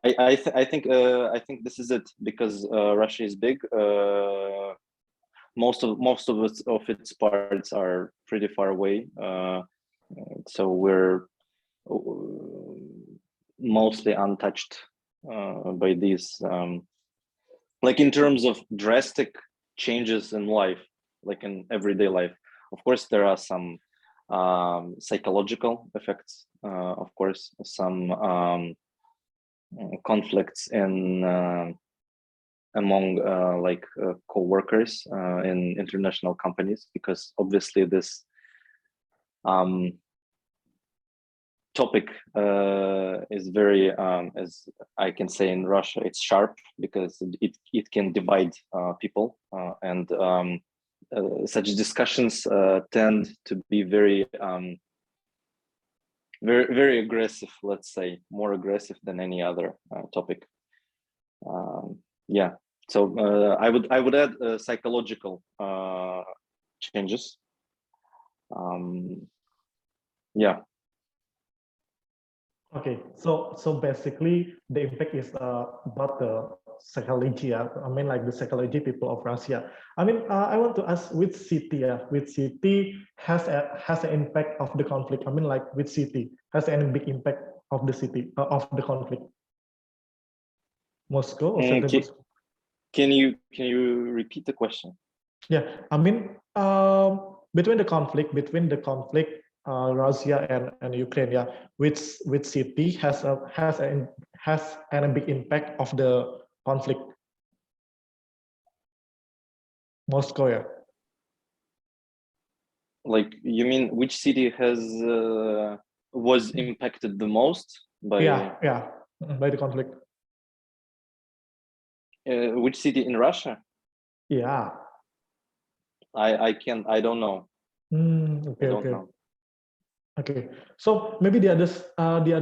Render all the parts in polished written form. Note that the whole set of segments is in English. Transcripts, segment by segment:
I think this is it, because Russia is big. Most of its parts are pretty far away, so we're mostly untouched by these, like in terms of drastic changes in life, like in everyday life. Of course, there are some psychological effects, of course, some conflicts in among co-workers in international companies, because obviously this topic is very, as I can say in Russia, it's sharp, because it can divide people, and such discussions tend to be very very aggressive, let's say, more aggressive than any other topic. Yeah, so I would add psychological changes. Yeah. Okay, so basically the impact is about the psychology. I mean, like the psychology people of Russia. I mean, I want to ask which city has an impact of the conflict. I mean, like which city has any big impact of the city of the conflict? Moscow or St. Moscow? Can you repeat the question? Yeah, I mean, between the conflict Russia and Ukraine, yeah, which city has a big impact of the conflict? Moscow, yeah. Like, you mean which city was impacted the most by? Yeah, by the conflict. Which city in Russia? Yeah. I don't know. Okay, I don't know. Okay, so maybe the other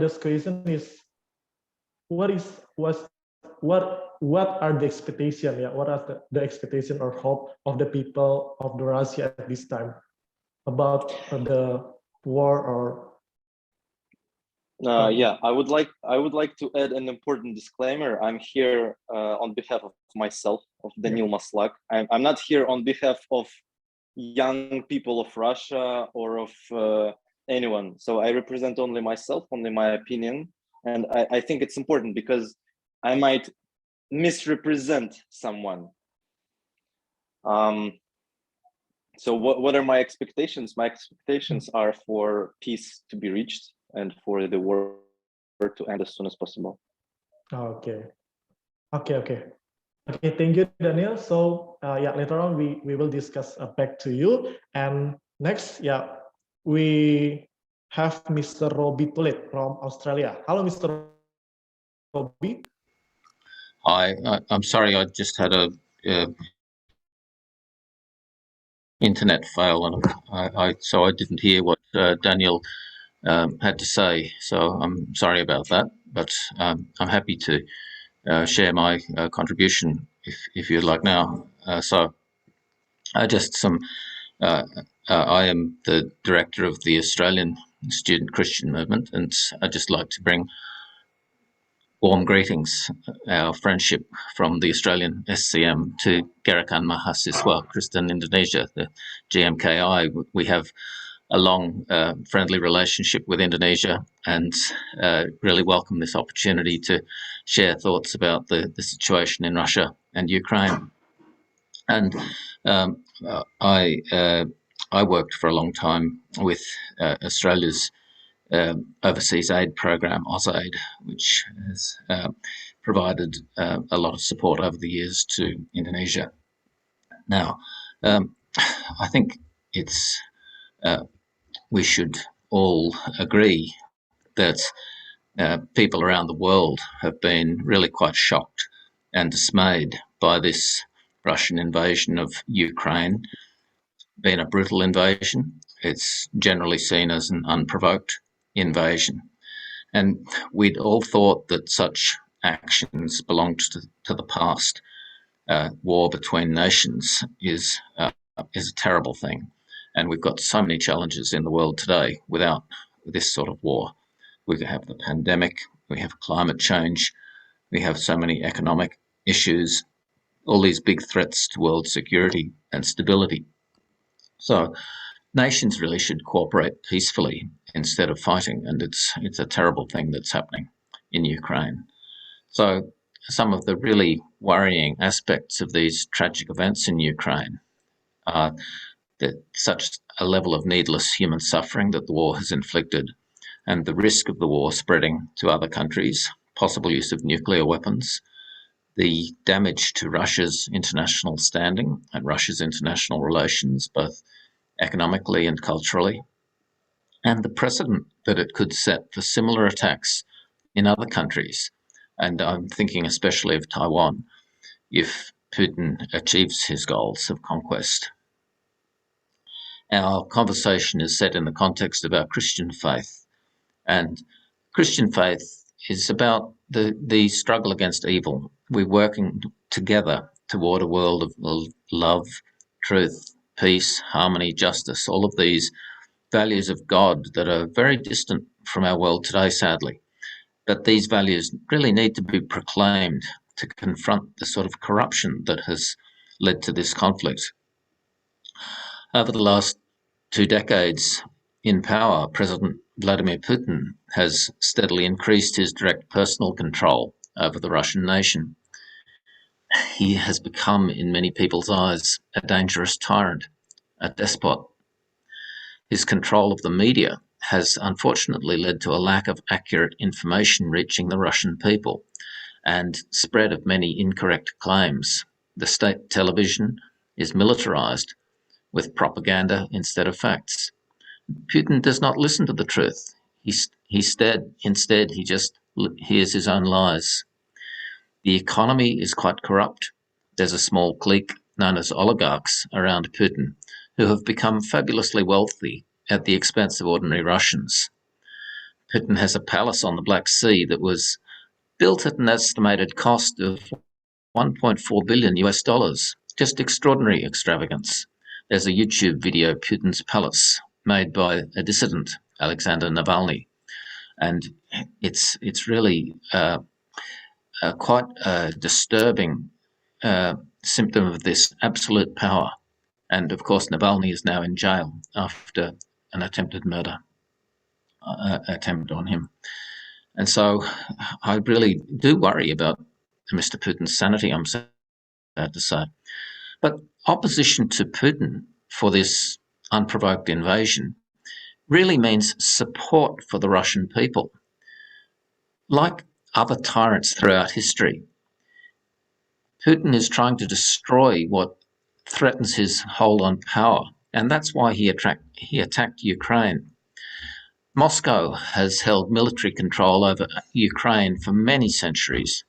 question is, what are the expectation? Yeah, what are the expectation or hope of the people of the Russia at this time about the war? Or yeah, I would like to add an important disclaimer. I'm here on behalf of myself, of Daniil Maslak. I'm not here on behalf of young people of Russia or of anyone. So I represent only myself, only my opinion, and I think it's important because I might misrepresent someone. So what are my expectations? My expectations are for peace to be reached and for the war to end as soon as possible. Okay, thank you, Daniel. So yeah, later on we will discuss back to you. And next, yeah, we have Mr. Robbie Tulit from Australia. Hello, Mr. Robbie. Hi, I'm sorry, I just had a internet fail, and so I didn't hear what Daniel had to say. So I'm sorry about that, but I'm happy to share my contribution if you'd like now. So I am the director of the Australian Student Christian Movement, and I'd just like to bring warm greetings, our friendship from the Australian SCM to Gerakan Mahasiswa Kristen Indonesia, the GMKI. We have a long friendly relationship with Indonesia, and really welcome this opportunity to share thoughts about the situation in Russia and Ukraine. And I worked for a long time with Australia's overseas aid program, AusAid, which has provided a lot of support over the years to Indonesia. Now, I think we should all agree that people around the world have been really quite shocked and dismayed by this Russian invasion of Ukraine. Been a brutal invasion. It's generally seen as an unprovoked invasion. And we'd all thought that such actions belonged to the past. War between nations is a terrible thing. And we've got so many challenges in the world today without this sort of war. We have the pandemic, we have climate change, we have so many economic issues, all these big threats to world security and stability. So nations really should cooperate peacefully instead of fighting, and it's a terrible thing that's happening in Ukraine. So some of the really worrying aspects of these tragic events in Ukraine are that such a level of needless human suffering that the war has inflicted, and the risk of the war spreading to other countries, possible use of nuclear weapons, the damage to Russia's international standing and Russia's international relations, both economically and culturally, and the precedent that it could set for similar attacks in other countries. And I'm thinking especially of Taiwan, if Putin achieves his goals of conquest. Our conversation is set in the context of our Christian faith, and Christian faith is about the struggle against evil. We're working together toward a world of love, truth, peace, harmony, justice, all of these values of God that are very distant from our world today, sadly. But these values really need to be proclaimed to confront the sort of corruption that has led to this conflict. Over the last 2 decades in power, President Vladimir Putin has steadily increased his direct personal control over the Russian nation. He has become, in many people's eyes, a dangerous tyrant, a despot. His control of the media has unfortunately led to a lack of accurate information reaching the Russian people and spread of many incorrect claims. The state television is militarized with propaganda instead of facts. Putin does not listen to the truth. Instead, he just hears his own lies. The economy is quite corrupt. There's a small clique known as oligarchs around Putin who have become fabulously wealthy at the expense of ordinary Russians. Putin has a palace on the Black Sea that was built at an estimated cost of 1.4 billion US dollars. Just extraordinary extravagance. There's a YouTube video, Putin's Palace, made by a dissident, Alexander Navalny, and it's really quite a disturbing symptom of this absolute power. And of course, Navalny is now in jail after an attempted murder attempt on him. And so I really do worry about Mr. Putin's sanity, I'm sad to say. But opposition to Putin for this unprovoked invasion really means support for the Russian people. Like other tyrants throughout history, Putin is trying to destroy what threatens his hold on power, and that's why he attacked Ukraine. Moscow has held military control over Ukraine for many centuries.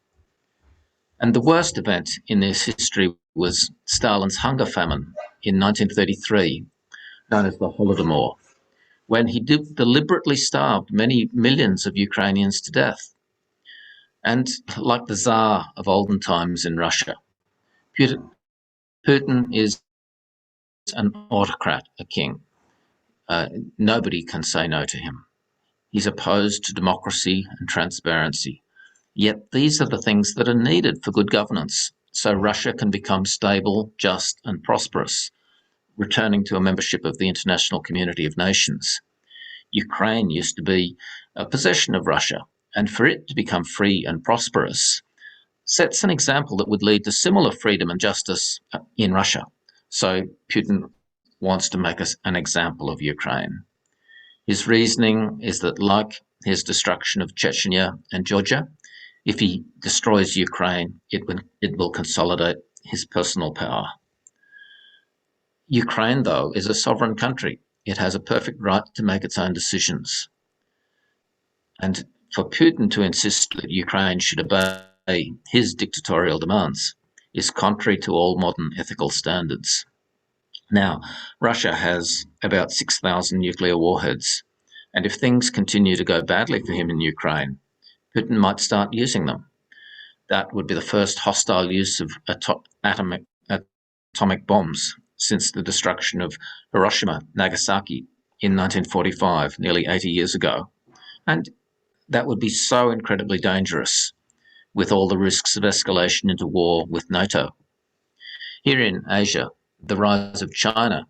And the worst event in this history was Stalin's hunger famine in 1933, known as the Holodomor, when he deliberately starved many millions of Ukrainians to death. And like the Tsar of olden times in Russia, Putin is an autocrat, a king. Nobody can say no to him. He's opposed to democracy and transparency. Yet these are the things that are needed for good governance, so Russia can become stable, just, and prosperous, returning to a membership of the international community of nations. Ukraine used to be a possession of Russia, and for it to become free and prosperous sets an example that would lead to similar freedom and justice in Russia. So Putin wants to make us an example of Ukraine. His reasoning is that, like his destruction of Chechnya and Georgia, if he destroys Ukraine, it will consolidate his personal power. Ukraine, though, is a sovereign country. It has a perfect right to make its own decisions. And for Putin to insist that Ukraine should obey his dictatorial demands is contrary to all modern ethical standards. Now, Russia has about 6,000 nuclear warheads, and if things continue to go badly for him in Ukraine, Putin might start using them. That would be the first hostile use of atomic bombs since the destruction of Hiroshima, Nagasaki in 1945, nearly 80 years ago. And that would be so incredibly dangerous, with all the risks of escalation into war with NATO. Here in Asia, the rise of China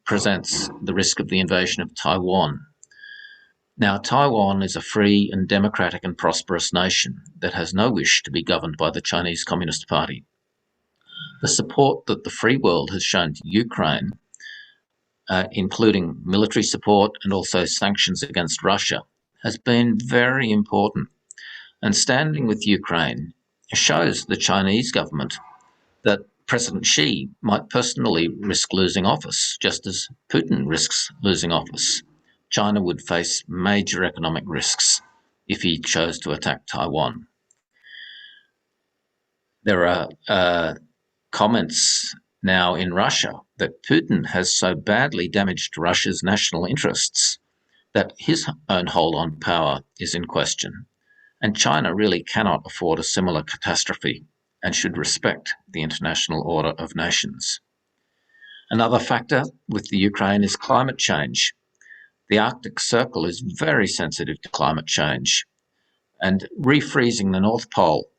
presents the risk of the invasion of Taiwan. Now, Taiwan is a free and democratic and prosperous nation that has no wish to be governed by the Chinese Communist Party. The support that the free world has shown to Ukraine, including military support and also sanctions against Russia, has been very important. And standing with Ukraine shows the Chinese government that President Xi might personally risk losing office, just as Putin risks losing office. China would face major economic risks if he chose to attack Taiwan. There are comments now in Russia that Putin has so badly damaged Russia's national interests that his own hold on power is in question. And China really cannot afford a similar catastrophe and should respect the international order of nations. Another factor with the Ukraine is climate change. The Arctic Circle is very sensitive to climate change, and refreezing the North Pole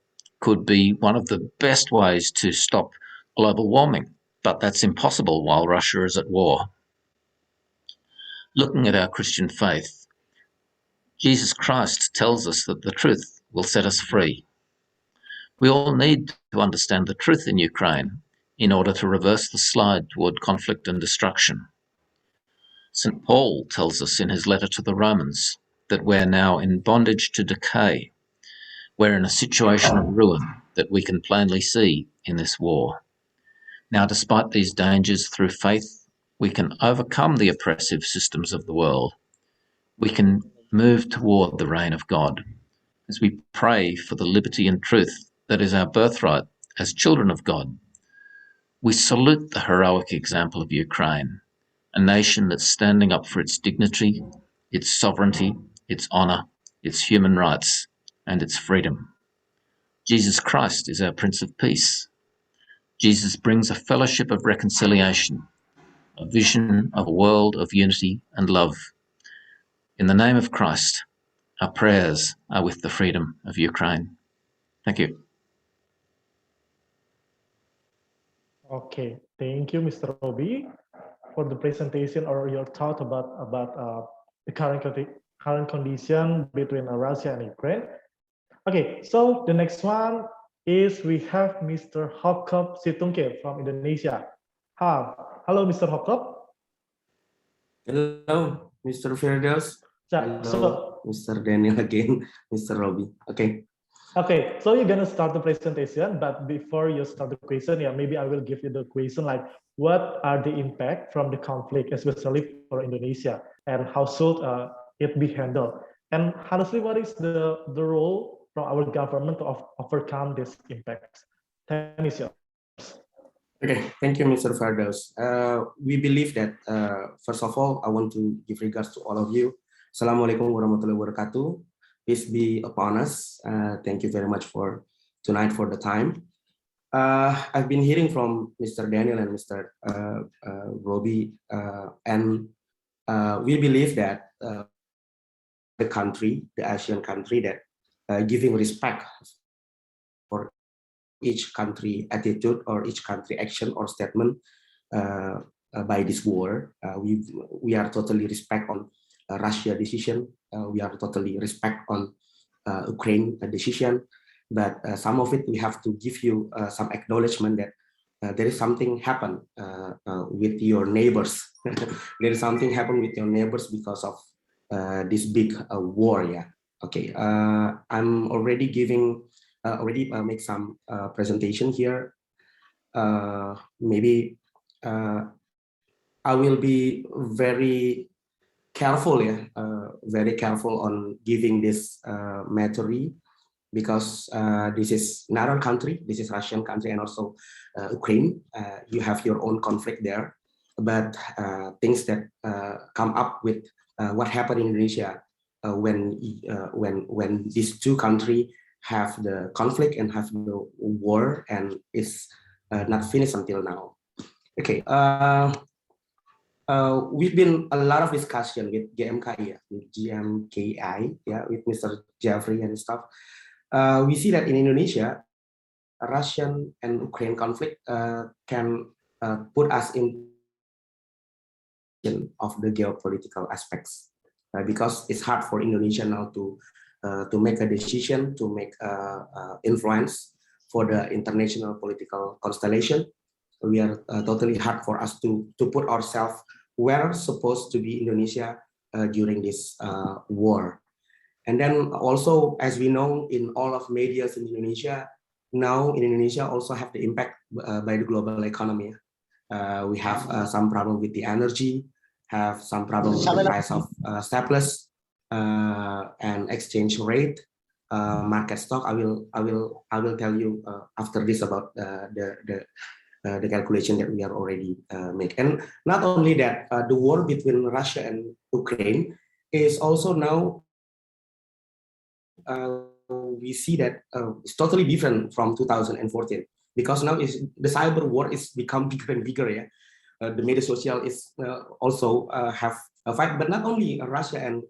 could be one of the best ways to stop global warming, but that's impossible while Russia is at war. Looking at our Christian faith, Jesus Christ tells us that the truth will set us free. We all need to understand the truth in Ukraine in order to reverse the slide toward conflict and destruction. St. Paul tells us in his letter to the Romans that we're now in bondage to decay. We're in a situation of ruin that we can plainly see in this war. Now, despite these dangers, through faith, we can overcome the oppressive systems of the world. We can move toward the reign of God as we pray for the liberty and truth that is our birthright as children of God. We salute the heroic example of Ukraine, a nation that's standing up for its dignity, its sovereignty, its honor, its human rights, and its freedom. Jesus Christ is our Prince of Peace. Jesus brings a fellowship of reconciliation, a vision of a world of unity and love. In the name of Christ, our prayers are with the freedom of Ukraine. Thank you. Okay, thank you, Mr. Robi, for the presentation or your thought about the current condition between Russia and Ukraine. Okay, so the next one is we have Mr. Hokop Situngke from Indonesia. Hi, hello, Mr. Hokop. Hello, Mr. Firdaus. Hello, Mr. Daniel again, Mr. Robi. Okay. Okay, so you're gonna start the presentation, but before you start the question, yeah, maybe I will give you the question like, what are the impact from the conflict, especially for Indonesia, and how should it be handled? And honestly, what is the role from our government to overcome these impacts? Time is yours. Okay, thank you, Mr. Firdaus. We believe that, first of all, I want to give regards to all of you. Assalamualaikum warahmatullahi wabarakatuh. Peace be upon us. Thank you very much for tonight for the time. I've been hearing from Mr. Daniel and Mr. Robi, and we believe that the country, the Asian country, that giving respect for each country attitude or each country action or statement by this war, we are totally respect on Russia decision. We are totally respect on Ukraine decision, but some of it we have to give you some acknowledgement that there is something happen with your neighbors. There is something happen with your neighbors because of this big war. Yeah. Okay. I'm already giving make some presentation here. Maybe I will be very careful, very careful on giving this material, because this is another country, this is Russian country, and also Ukraine. You have your own conflict there, but things that come up with what happened in Indonesia when these two countries have the conflict and have the war, and it's not finished until now. Okay. we've been a lot of discussion with GMKI, with Mr. Jeffrey and stuff. We see that in Indonesia, Russian and Ukraine conflict can put us in of the geopolitical aspects, because it's hard for Indonesia now to make a decision, to make influence for the international political constellation. We are totally hard for us to put ourselves where supposed to be Indonesia during this war. And then also, as we know, in all of medias in Indonesia, now in Indonesia also have the impact by the global economy. We have some problem with the energy, have some problem with the price of staples and exchange rate, market stock. I will tell you after this about the calculation that we are already make. And not only that, the war between Russia and Ukraine is also now we see that it's totally different from 2014, because now the cyber war is become bigger and bigger. Yeah, the media social is also have a fight, but not only Russia and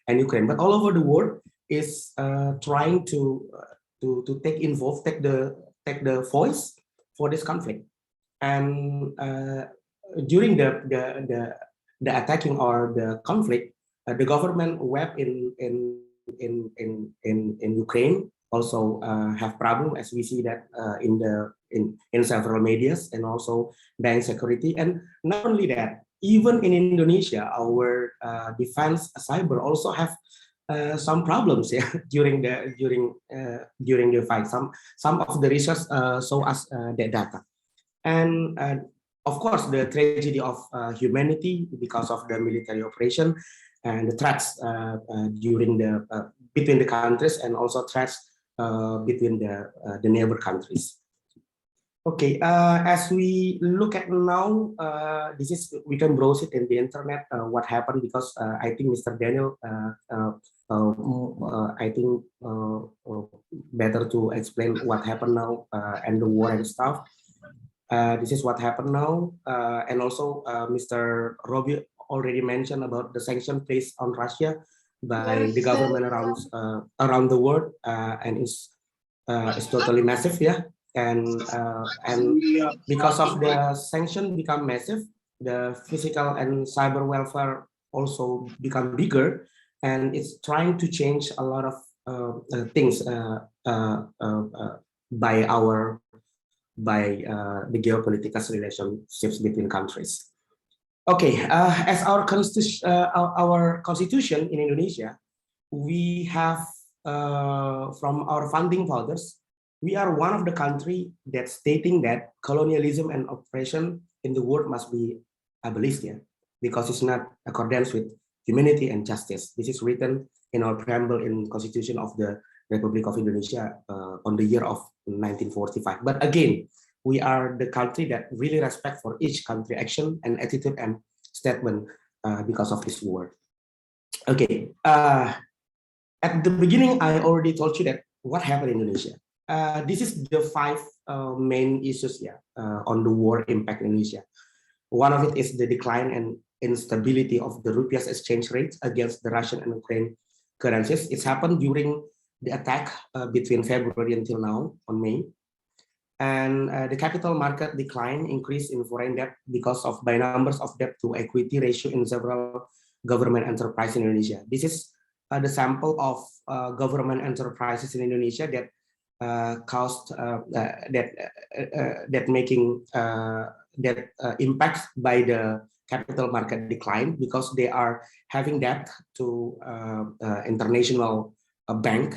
Ukraine, but all over the world is trying to take the voice for this conflict. And during the attacking or the conflict, the government web in Ukraine also have problem, as we see that in several medias, and also bank security. And not only that, even in Indonesia, our defense cyber also have some problems, yeah, during the fight. Some of the research show us that data. And of course, the tragedy of humanity because of the military operation and the threats during between the countries, and also threats between the neighbor countries. Okay, as we look at now, we can browse it in the internet, what happened, because I think Mr. Daniel, I think better to explain what happened now and the war and stuff. This is what happened now, and also Mr. Robbie already mentioned about the sanction placed on Russia by the government around the world, and it's totally massive, yeah. And because of the sanction become massive, the physical and cyber welfare also become bigger, and it's trying to change a lot of things by the geopolitical relationships between countries. Okay, as our constitution in Indonesia, we have from our founding fathers, we are one of the country that's stating that colonialism and oppression in the world must be abolished, yeah, because it's not accordance with humanity and justice. This is written in our preamble in Constitution of the Republic of Indonesia on the year of 1945. But again, we are the country that really respect for each country action and attitude and statement because of this war. Okay, at the beginning, I already told you that what happened in Indonesia. This is the 5 main issues, yeah, on the war impact in Indonesia. One of it is the decline and instability of the rupiah's exchange rates against the Russian and Ukraine currencies. It's happened during the attack between February until now on May. And the capital market decline increase in foreign debt because of by numbers of debt to equity ratio in several government enterprises in Indonesia. This is the sample of government enterprises in Indonesia that impacts by the capital market decline, because they are having debt to international bank,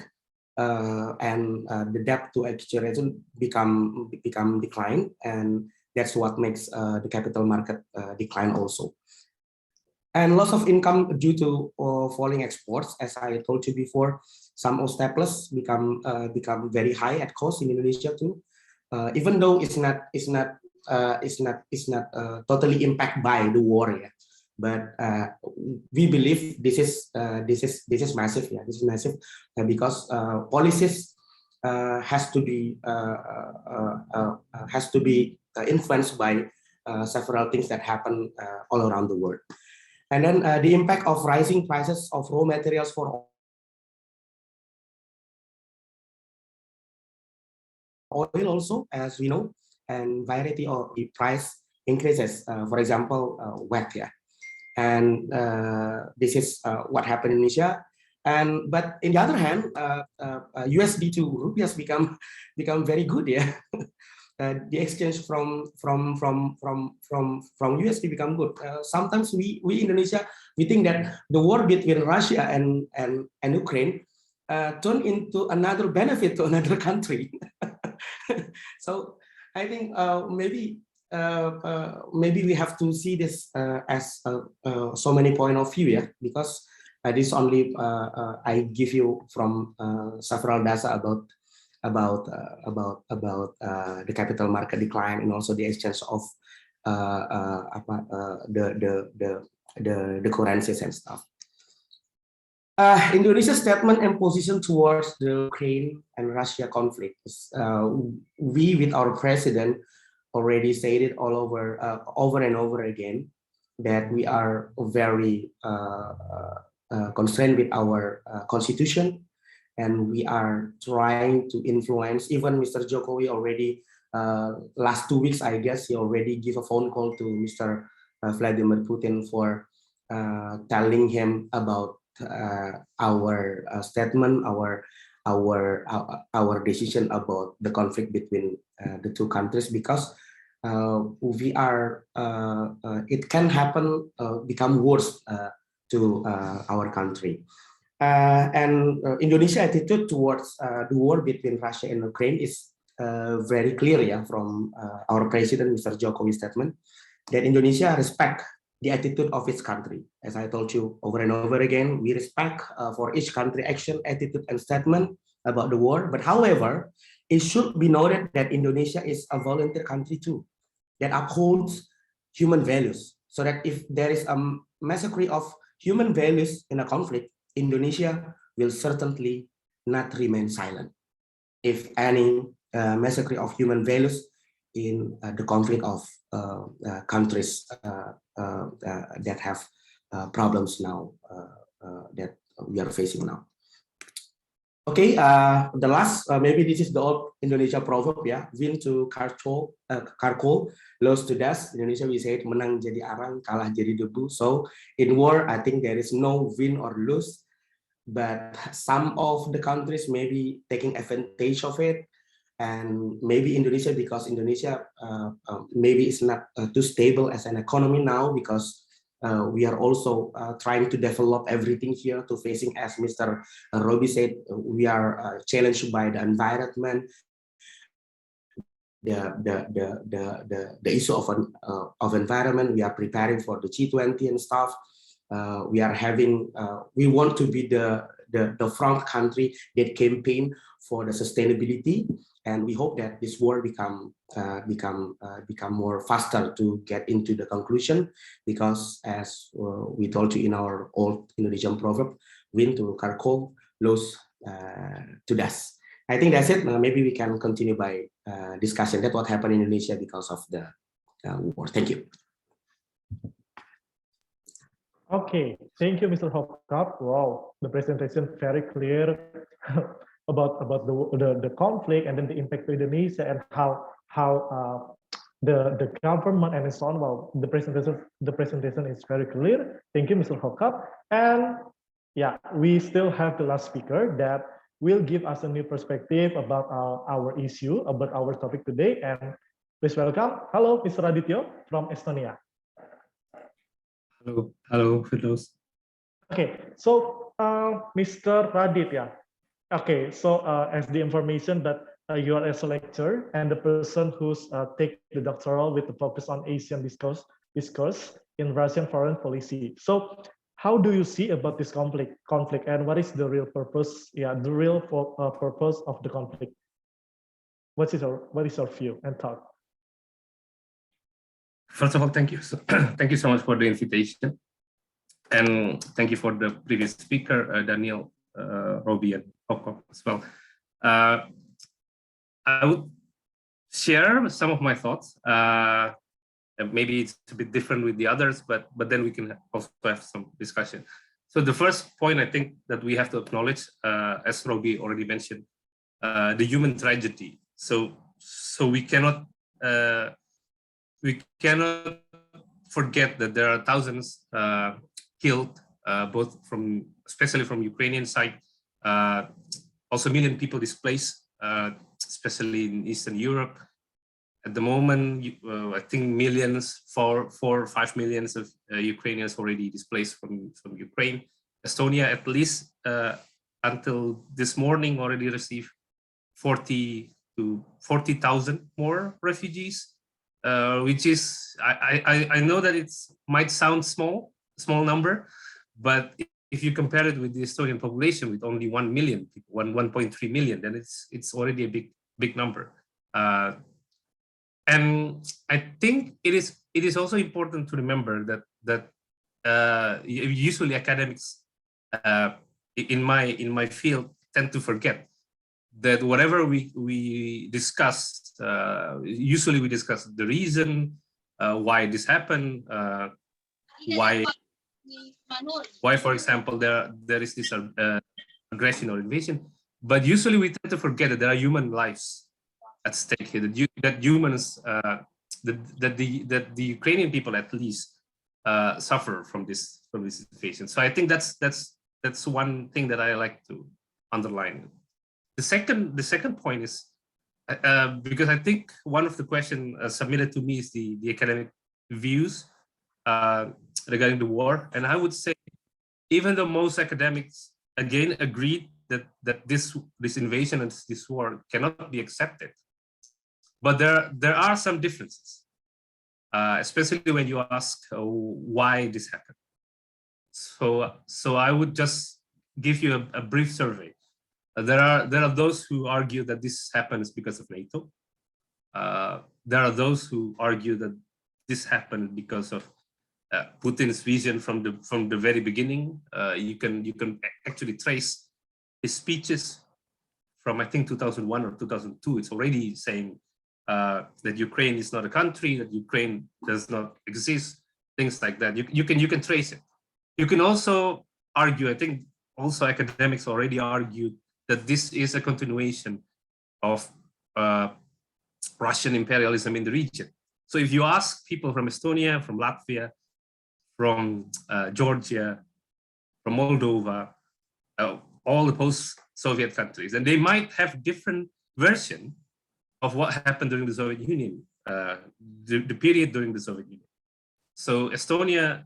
and the debt to exchange rate become decline, and that's what makes the capital market decline also. And loss of income due to falling exports, as I told you before. Some staples become very high at cost in Indonesia too, even though it's not totally impacted by the war, yeah. But we believe this is massive, yeah. This is massive because policies has to be influenced by several things that happen all around the world. And then the impact of rising prices of raw materials for oil also, as we know, and variety of the price increases, for example, wheat, yeah. And this is what happened in Indonesia. And but in the other hand, USD to rupiah become very good, yeah. The exchange from USD become good. Sometimes we Indonesia, we think that the war between Russia and Ukraine turn into another benefit to another country. So I think maybe we have to see this as so many point of view, yeah, because this only I give you from several data about the capital market decline and also the exchange of the currencies and stuff. Indonesia's statement and position towards the Ukraine and Russia conflict is, we with our president already stated all over and over again that we are very concerned with our constitution, and we are trying to influence. Even Mr. Jokowi already last 2 weeks, I guess, he already gave a phone call to Mr. Vladimir Putin for telling him about our statement, our decision about the conflict between the two countries, because we are it can happen become worse to our country. And Indonesia attitude towards the war between Russia and Ukraine is very clear, yeah, from our president, Mr. Jokowi's statement, that Indonesia respect the attitude of its country. As I told you over and over again, we respect for each country action, attitude, and statement about the war. But however, it should be noted that Indonesia is a volunteer country too, that upholds human values. So that if there is a massacre of human values in a conflict, Indonesia will certainly not remain silent. If any massacre of human values in the conflict of countries that have problems now that we are facing now. Okay, the last, maybe this is the old Indonesia proverb, yeah, win to charcoal, lose to dust. Indonesia we say menang jadi arang, kalah jadi debu. So in war, I think there is no win or lose, but some of the countries may be taking advantage of it. And maybe Indonesia, because Indonesia maybe is not too stable as an economy now, because we are also trying to develop everything here to facing, as Mr. Robi said, we are challenged by the environment, the issue of environment. We are preparing for the G20 and stuff. We are having, we want to be the front country that campaign for the sustainability, and we hope that this war become more faster to get into the conclusion, because as we told you in our old Indonesian proverb, win to charcoal, lose to dust. I think that's it. Maybe we can continue by discussion that what happened in Indonesia because of the war. Thank you. Okay, thank you, Mr. Hokap. Wow, the presentation very clear about the conflict and then the impact to Indonesia and how the government and so on. Well, the presentation is very clear. Thank you, Mr. Hokap. And yeah, we still have the last speaker that will give us a new perspective about our issue, about our topic today. And please welcome. Hello, Mr. Radityo from Estonia. Hello, Firdaus. Okay, so Mr. Raditya. Okay, so as the information that you are as a lecturer and the person who's take the doctoral with the focus on Asian discourse in Russian foreign policy. So how do you see about this conflict, and what is the real purpose? Yeah, the real purpose of the conflict. What is your view and thought? First of all, thank you. Thank you so much for the invitation, and thank you for the previous speaker, Daniel, Robi, and Hokap as well. I would share some of my thoughts maybe it's a bit different with the others, but then we can also have some discussion. So the first point I think that we have to acknowledge, as Robbie already mentioned, the human tragedy. So we cannot forget that there are thousands killed, especially from Ukrainian side, also million people displaced, especially in Eastern Europe. At the moment, I think millions, 4 or 5 millions of Ukrainians already displaced from Ukraine. Estonia, at least until this morning, already received 40 to 40,000 more refugees, which is, I know that it might sound small number, but if you compare it with the Estonian population with only 1 million, 1.3 million, then it's already a big number. And I think it is also important to remember that usually academics in my field tend to forget that whatever we discuss, usually we discuss the reason why this happened, why, for example, there is this aggression or invasion, but usually we tend to forget that there are human lives at stake here. That humans, that the Ukrainian people at least suffer from this situation. So I think that's one thing that I like to underline. The second point is because I think one of the questions submitted to me is the academic views regarding the war, and I would say even though most academics again agreed that this invasion and this war cannot be accepted, but there are some differences, especially when you ask why this happened. So I would just give you a brief survey. There are those who argue that this happens because of NATO. There are those who argue that this happened because of Putin's vision from the very beginning. You can actually trace his speeches from I think 2001 or 2002. It's already saying that Ukraine is not a country, that Ukraine does not exist, things like that. You can trace it. You can also argue, I think also academics already argued that this is a continuation of Russian imperialism in the region. So if you ask people from Estonia, from Latvia, from Georgia, from Moldova, all the post-Soviet countries, and they might have different version of what happened during the Soviet Union, the period during the Soviet Union. So Estonian,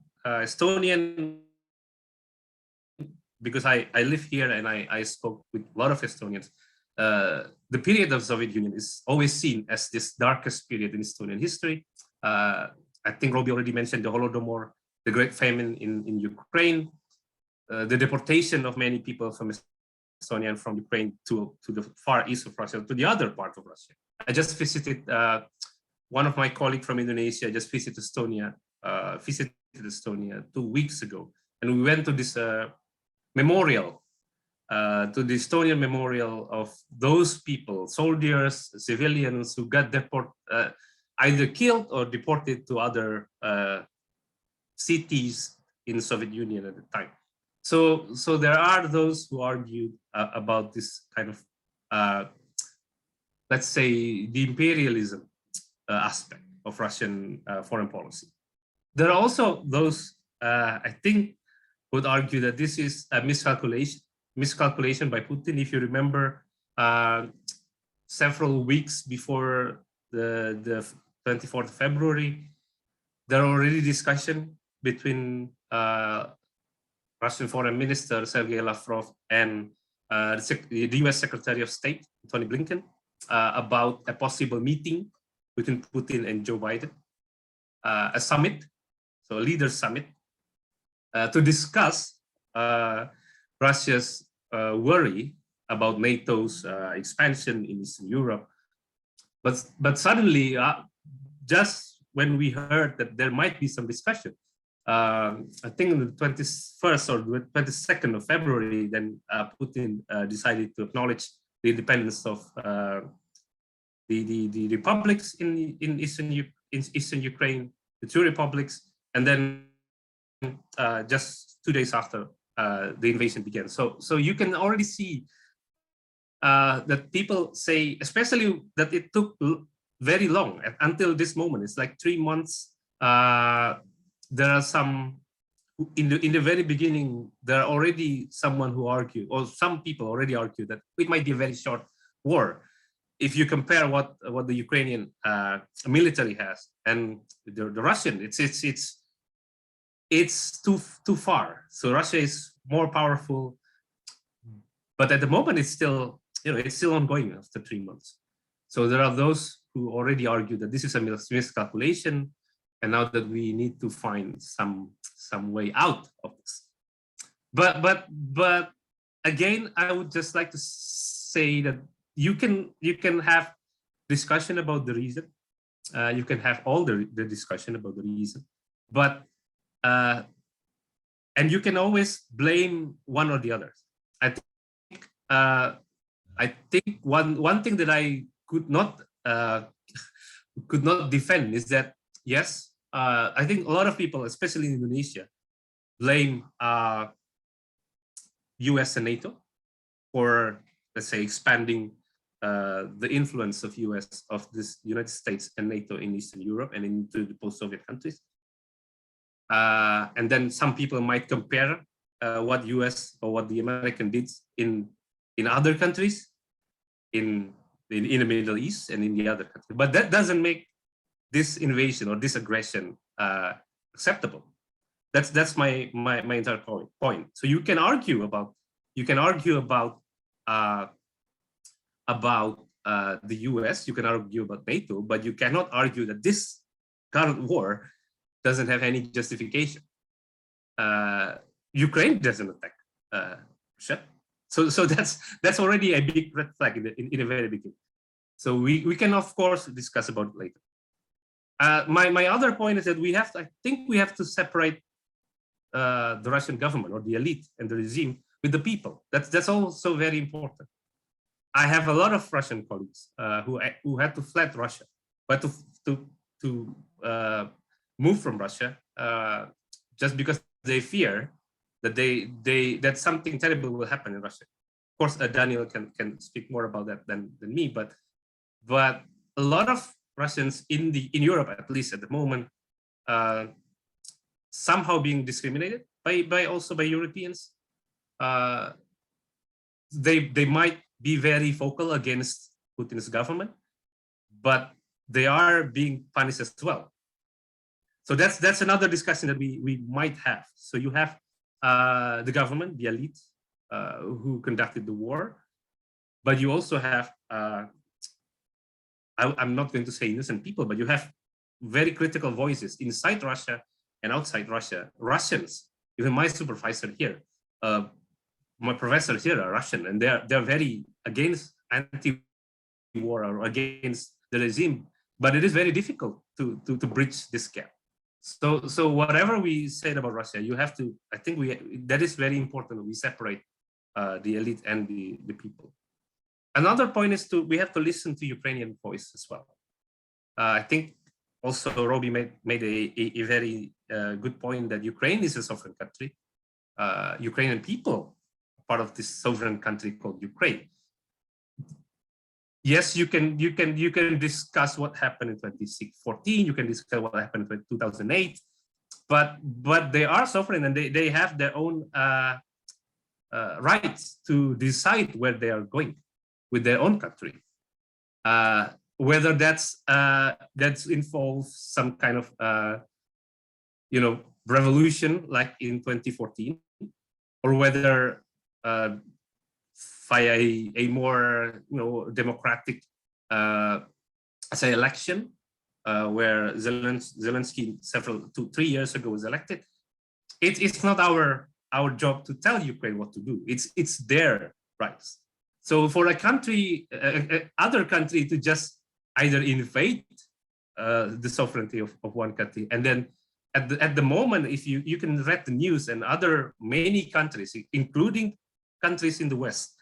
because I live here and I spoke with a lot of Estonians, the period of Soviet Union is always seen as this darkest period in Estonian history. I think Robbie already mentioned the Holodomor, the Great Famine in Ukraine, the deportation of many people from Estonia and from Ukraine to the far east of Russia, to the other part of Russia. I just visited, one of my colleagues from Indonesia just visited Estonia 2 weeks ago. And we went to this memorial, to the Estonian memorial of those people, soldiers, civilians who got either killed or deported to other cities in the Soviet Union at the time. So there are those who argue about this kind of, let's say, the imperialism aspect of Russian foreign policy. There are also those, I think, would argue that this is a miscalculation by Putin. If you remember, several weeks before the 24th of February, there are already discussion between Russian Foreign Minister Sergei Lavrov and the US Secretary of State, Tony Blinken, about a possible meeting between Putin and Joe Biden, a summit, so a leaders summit, to discuss Russia's worry about NATO's expansion in Eastern Europe. But suddenly, just when we heard that there might be some discussion, I think on the 21st or the 22nd of February, then Putin decided to acknowledge the independence of the republics in Eastern Ukraine, the two republics, and then just 2 days after the invasion began. So you can already see that people say, especially that it took very long until this moment. It's like 3 months. There are some in the very beginning. There are already someone who argued, or some people already argued, that it might be a very short war if you compare what the Ukrainian military has and the Russian. It's too far. So Russia is more powerful, but at the moment it's still ongoing after 3 months. So there are those who already argue that this is a miscalculation, and now that we need to find some way out of this. But again, I would just like to say that you can have discussion about the reason. You can have all the discussion about the reason, but and you can always blame one or the other. I think one thing that I could not defend is that, yes, I think a lot of people, especially in Indonesia, blame US and NATO for, let's say, expanding the influence of this United States and NATO in Eastern Europe and into the post-Soviet countries. And then some people might compare what US or what the American did in other countries, in the Middle East and in the other countries. But that doesn't make this invasion or this aggression acceptable. That's my entire point. So you can argue about the US, you can argue about NATO, but you cannot argue that this current war doesn't have any justification. Ukraine doesn't attack Russia, so that's already a big red flag in the very beginning. So we can of course discuss about it later. My other point is that I think we have to separate the Russian government or the elite and the regime with the people. That's also very important. I have a lot of Russian colleagues who had to flee Russia, but to move from Russia just because they fear that that something terrible will happen in Russia. Of course, Daniel can speak more about that than me, but a lot of Russians in Europe, at least at the moment, somehow being discriminated by Europeans. They might be very vocal against Putin's government, but they are being punished as well. So that's another discussion that we might have. So you have the government, the elite, who conducted the war, but you also have I'm not going to say innocent people, but you have very critical voices inside Russia and outside Russia. Russians, even my supervisor here, my professor here are Russian, and they're very against anti-war or against the regime. But it is very difficult to bridge this gap. So whatever we said about Russia, you have to. I think that is very important. We separate the elite and the people. Another point is we have to listen to Ukrainian voice as well. I think also Robbie made a very good point that Ukraine is a sovereign country. Ukrainian people are part of this sovereign country called Ukraine. Yes, you can discuss what happened in 2014. You can discuss what happened in 2008, but they are sovereign and they have their own rights to decide where they are going with their own country. Whether that's involves some kind of revolution like in 2014, or whether via a more democratic election where Zelensky 3 years ago was elected. It's not our job to tell Ukraine what to do. It's their rights. So for a country, other country to just either invade the sovereignty of one country, and then at the moment, if you can read the news and many countries, including countries in the West,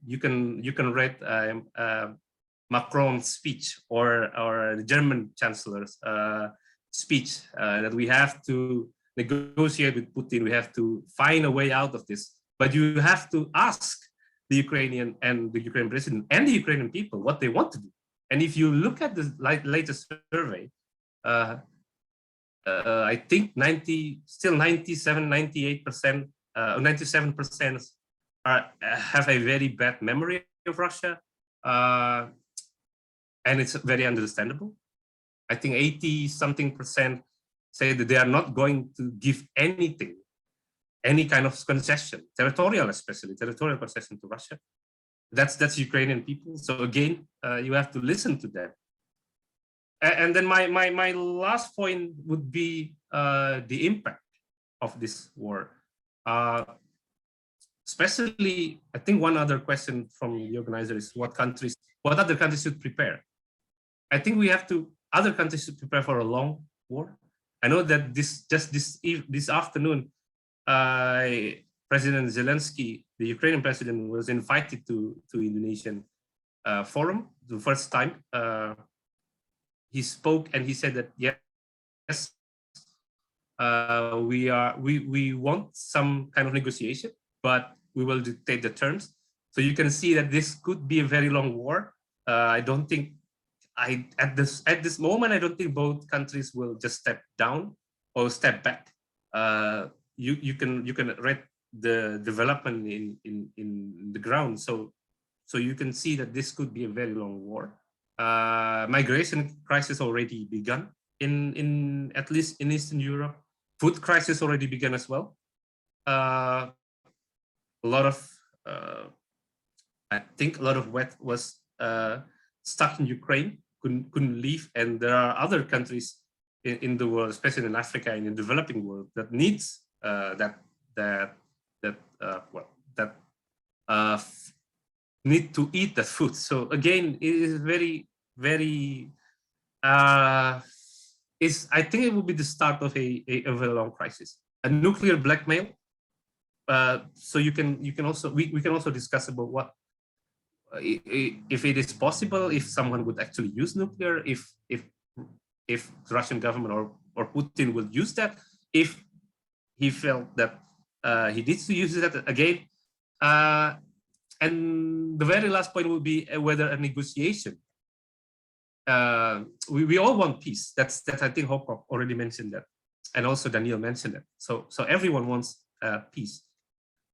you can read Macron's speech or the German chancellor's speech that we have to negotiate with Putin, we have to find a way out of this. But you have to ask the Ukrainian president and the Ukrainian people what they want to do. And if you look at the latest survey, I think 97% have a very bad memory of Russia, and it's very understandable. I think 80-something% say that they are not going to give anything, any kind of concession, territorial concession to Russia. That's Ukrainian people. So again, you have to listen to them. And then my last point would be the impact of this war. Especially, I think one other question from the organizer is what other countries should prepare. I think other countries should prepare for a long war. I know that this afternoon, President Zelensky, the Ukrainian president, was invited to Indonesian forum the first time. He spoke and he said that yes, we want some kind of negotiation, but we will dictate the terms. So you can see that this could be a very long war. I don't think at this moment, I don't think both countries will just step down or step back. You can read the development in the ground. So you can see that this could be a very long war. Migration crisis already begun at least in Eastern Europe. Food crisis already began as well. A lot of wheat was stuck in Ukraine, couldn't leave, and there are other countries in the world, especially in Africa and in the developing world, that needs need to eat that food. So again, it is very, very. I think it will be the start of a very long crisis, a nuclear blackmail. So we can also discuss about what if it is possible, if someone would actually use nuclear, if the Russian government or Putin will use that, if he felt that he needs to use that again. And the very last point would be whether a negotiation. We all want peace. That's I think Hopkop already mentioned that, and also Daniel mentioned that. So everyone wants peace,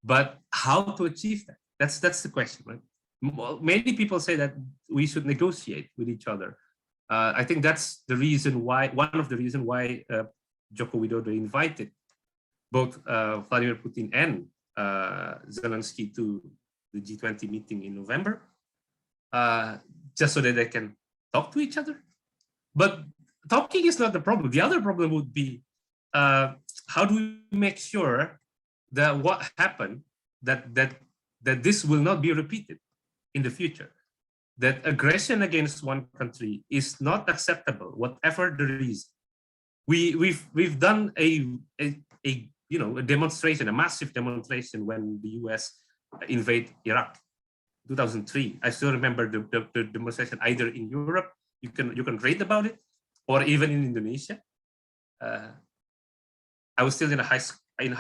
but how to achieve that? That's the question, right? Many people say that we should negotiate with each other. I think that's the reason why, one of the reasons why Joko Widodo invited both Vladimir Putin and Zelensky to the G20 meeting in November, just so that they can talk to each other. But talking is not the problem. The other problem would be how do we make sure that what happened, that this will not be repeated in the future, that aggression against one country is not acceptable, whatever the reason. We've done a demonstration, a massive demonstration when the US invaded Iraq, 2003. I still remember the demonstration either in Europe, you can read about it, or even in Indonesia. I was still in high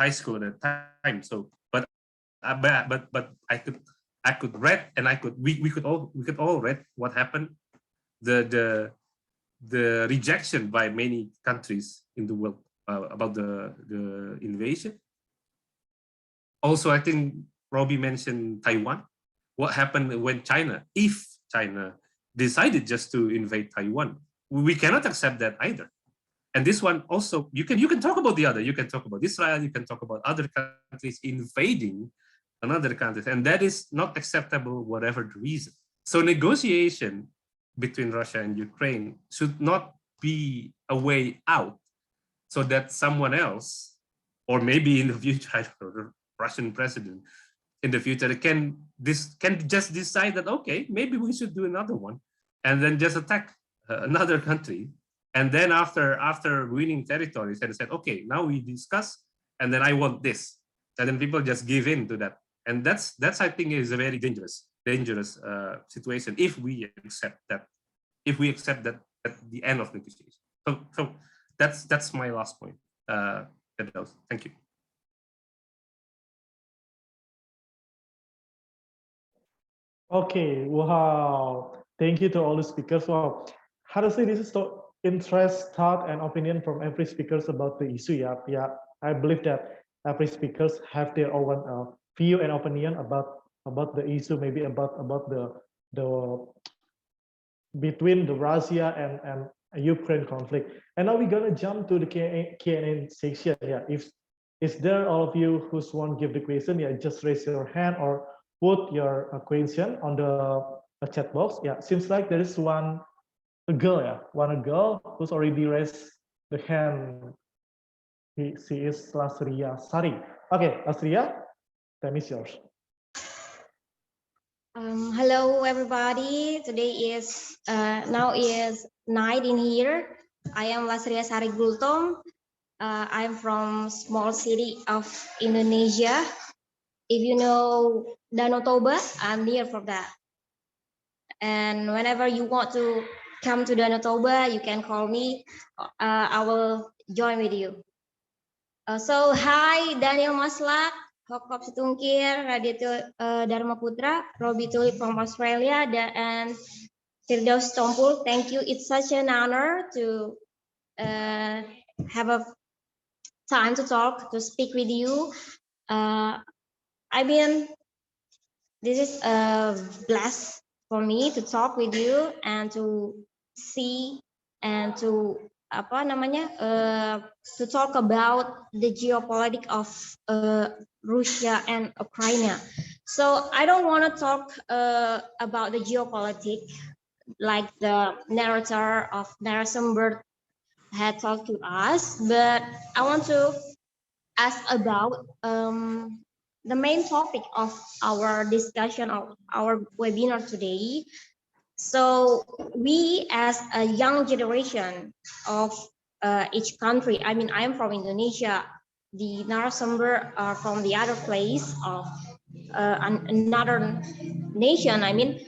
school at the time, so but I could read, and we could all read what happened, the rejection by many countries in the world about the invasion. Also, I think Robbie mentioned Taiwan. What happened when if China decided just to invade Taiwan? We cannot accept that either. And this one also, you can talk about the other. You can talk about Israel. You can talk about other countries invading another country, and that is not acceptable, whatever the reason. So negotiation between Russia and Ukraine should not be a way out, so that someone else, or maybe in the future, I don't know, the Russian president in the future can just decide that, okay, maybe we should do another one, and then just attack another country. And then after winning territories, and said, okay, now we discuss, and then I want this, and then people just give in to that. And that's I think is a very dangerous situation if we accept that at the end of negotiation. So that's my last point. Thank you. Okay, wow. Thank you to all the speakers. Wow. How to say this is so interest, thought, and opinion from every speakers about the issue. Yeah. I believe that every speakers have their own view and opinion about the issue, maybe about the between the Russia and Ukraine conflict. And now we're gonna jump to the Q&A section. Yeah, if is there all of you who want to give the question? Yeah, just raise your hand or put your question on the chat box. Yeah, seems like there is one girl. Yeah, one girl who's already raised the hand. She is Lasria Sari. Okay, Lasria, time is yours. Hello everybody. Today is now is night in here. I am Lasria Sari Gultom. I'm from small city of Indonesia. If you know Danau Toba, I'm near from that. And whenever you want to come to Danau Toba, you can call me. I will join with you. So hi Daniel Maslak, Hokop Situngkir, Raditya Dharma Putra, Robi Tulip from Australia, and Firdaus Tompul. Thank you. It's such an honor to have a time to talk, to speak with you. I mean, this is a blast for me to talk with you and to see and to to talk about the geopolitics of Russia and Ukraine. So I don't want to talk about the geopolitics like the narrator of Narasimhan had talked to us, but I want to ask about the main topic of our discussion of our webinar today. So we as a young generation of each country, I mean, I'm from Indonesia, the narasumber are from the other place of another nation. I mean,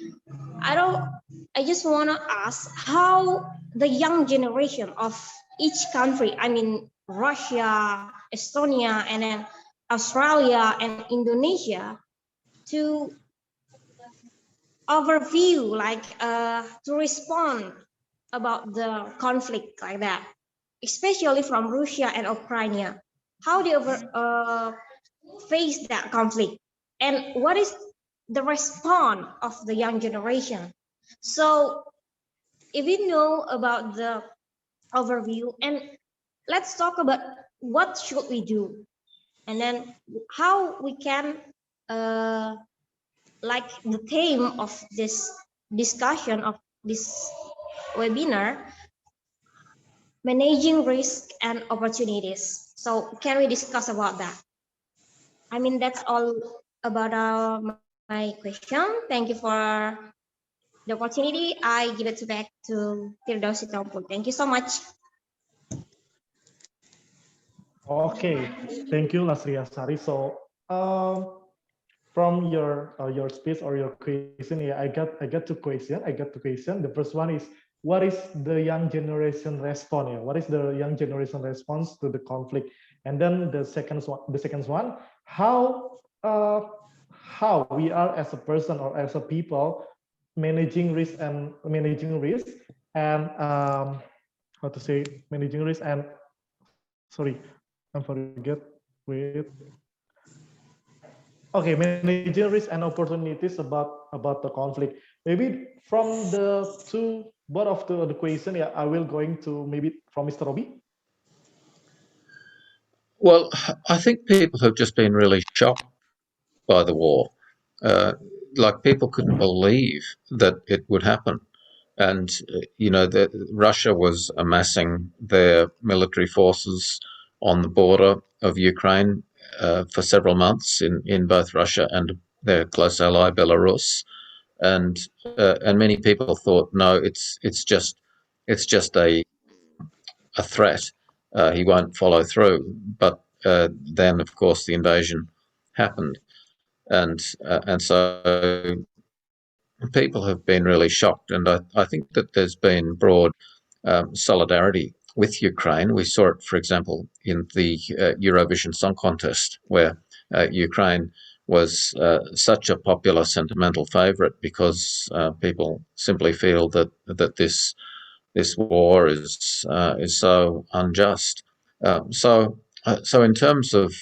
I just want to ask how the young generation of each country, I mean, Russia, Estonia, and then Australia and Indonesia, to overview, like to respond about the conflict like that, especially from Russia and Ukraine. How they face that conflict, and what is the response of the young generation? So if we know about the overview, and let's talk about what should we do, and then how we can like the theme of this discussion of this webinar, managing risk and opportunities. So can we discuss about that? I mean, that's all about my question. Thank you for the opportunity. I give it back to Firdaus Sitompul. Thank you so much. Okay, thank you, Lasria Sari. So, from your speech or your question, yeah, I got two questions. The first one is, what is the young generation response? Yeah? What is the young generation response to the conflict? And then the second one, how we are as a person or as a people managing risk and how to say managing risk and sorry, I forget. Wait. Okay, managing risk and opportunities about the conflict. Maybe from the both of the question, yeah, I will going to maybe from Mr. Robi. Well, I think people have just been really shocked by the war. Like people couldn't believe that it would happen. And, that Russia was amassing their military forces on the border of Ukraine for several months in both Russia and their close ally Belarus, and many people thought, no, it's just a threat. He won't follow through. But then, of course, the invasion happened, and so people have been really shocked, and I think that there's been broad solidarity with Ukraine. We saw it, for example, in the Eurovision Song Contest, where Ukraine was such a popular sentimental favorite because people simply feel that this war is so unjust. So in terms of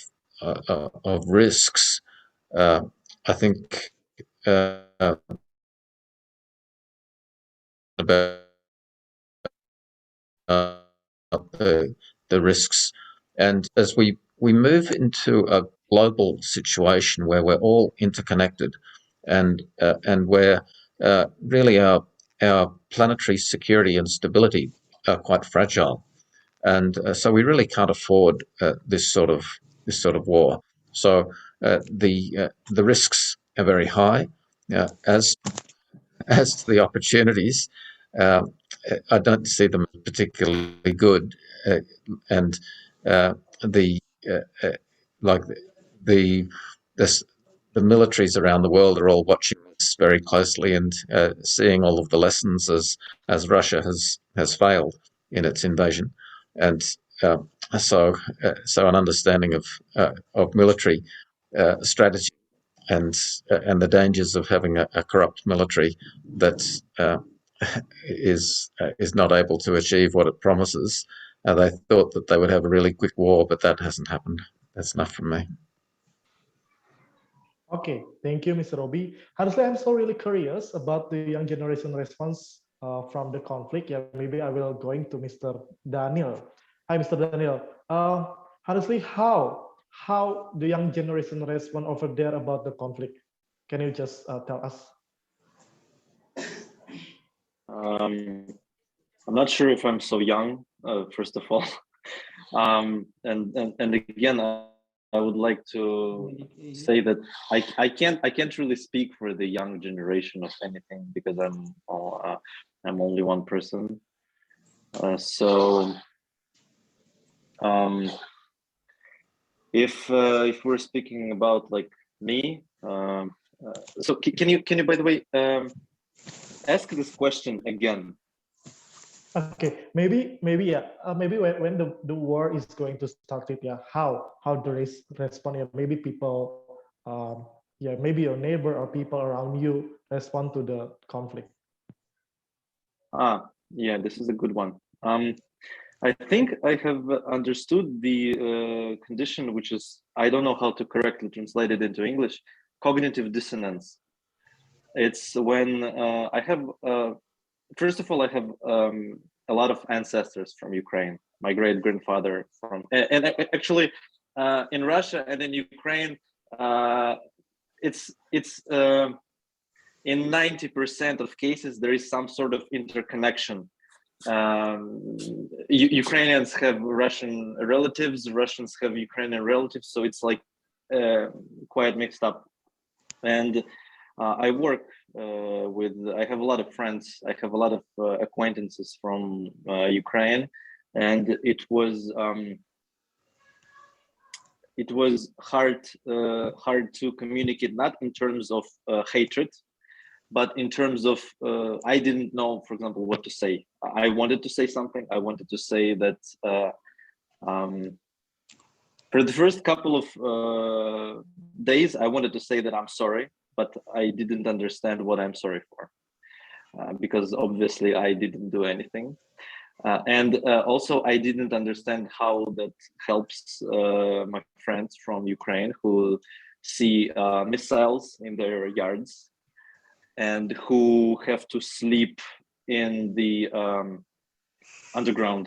risks, I think about the risks, and as we move into a global situation where we're all interconnected, and where really our planetary security and stability are quite fragile, and so we really can't afford this sort of war. So the risks are very high, as to the opportunities. Uh, I don't see them particularly good, and the like the this, the militaries around the world are all watching this very closely and seeing all of the lessons as Russia has failed in its invasion, and uh, so an understanding of military strategy and the dangers of having a corrupt military that is not able to achieve what it promises. They thought that they would have a really quick war, but that hasn't happened. That's enough from me. Okay, thank you, Mr. Robi. Honestly, I'm so really curious about the young generation response from the conflict. Yeah, maybe I will going to Mr. Daniel. Hi, Mr. Daniel. Honestly, how the young generation respond over there about the conflict? Can you just tell us? I'm not sure if I'm so young, first of all. And again, I would like to say that I can't really speak for the young generation of anything because I'm only one person. If we're speaking about like me, so can you by the way ask this question again? Okay, maybe yeah, maybe when the war is going to start it, yeah, how the respond? Yeah, maybe people, yeah, maybe your neighbor or people around you respond to the conflict. Yeah, this is a good one. I think I have understood the condition, which is, I don't know how to correctly translate it into English, cognitive dissonance. It's when I have, first of all, I have a lot of ancestors from Ukraine. My great grandfather from, and actually in Russia and in Ukraine, it's in 90% of cases there is some sort of interconnection. Ukrainians have Russian relatives, Russians have Ukrainian relatives, so it's like quite mixed up. And I work I have a lot of friends, I have a lot of acquaintances from Ukraine, and it was hard to communicate, not in terms of hatred, but in terms of I didn't know, for example, what to say. I wanted to say something. I wanted to say that for the first couple of days, I wanted to say that I'm sorry, but I didn't understand what I'm sorry for, because obviously I didn't do anything. And also I didn't understand how that helps my friends from Ukraine who see missiles in their yards and who have to sleep in the underground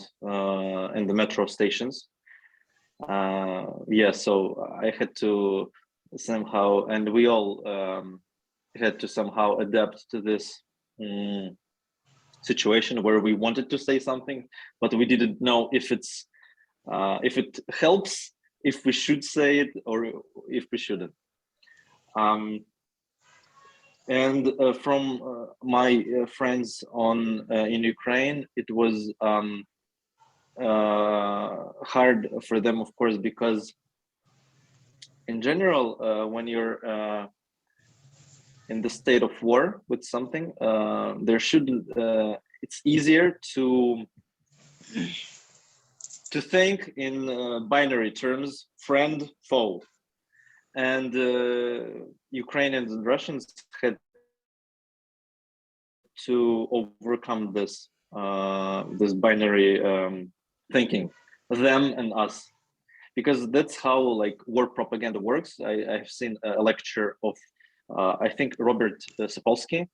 in the metro stations. Yeah, so I had to somehow, and we all had to somehow adapt to this situation where we wanted to say something, but we didn't know if it helps, if we should say it, or if we shouldn't. And from my friends in Ukraine, it was hard for them, of course, because in general, when you're in the state of war with something, there shouldn't. It's easier to to think in binary terms, friend, foe. And Ukrainians and Russians had to overcome this this binary thinking, them and us, because that's how like war propaganda works. I've seen a lecture of I think Robert Sapolsky.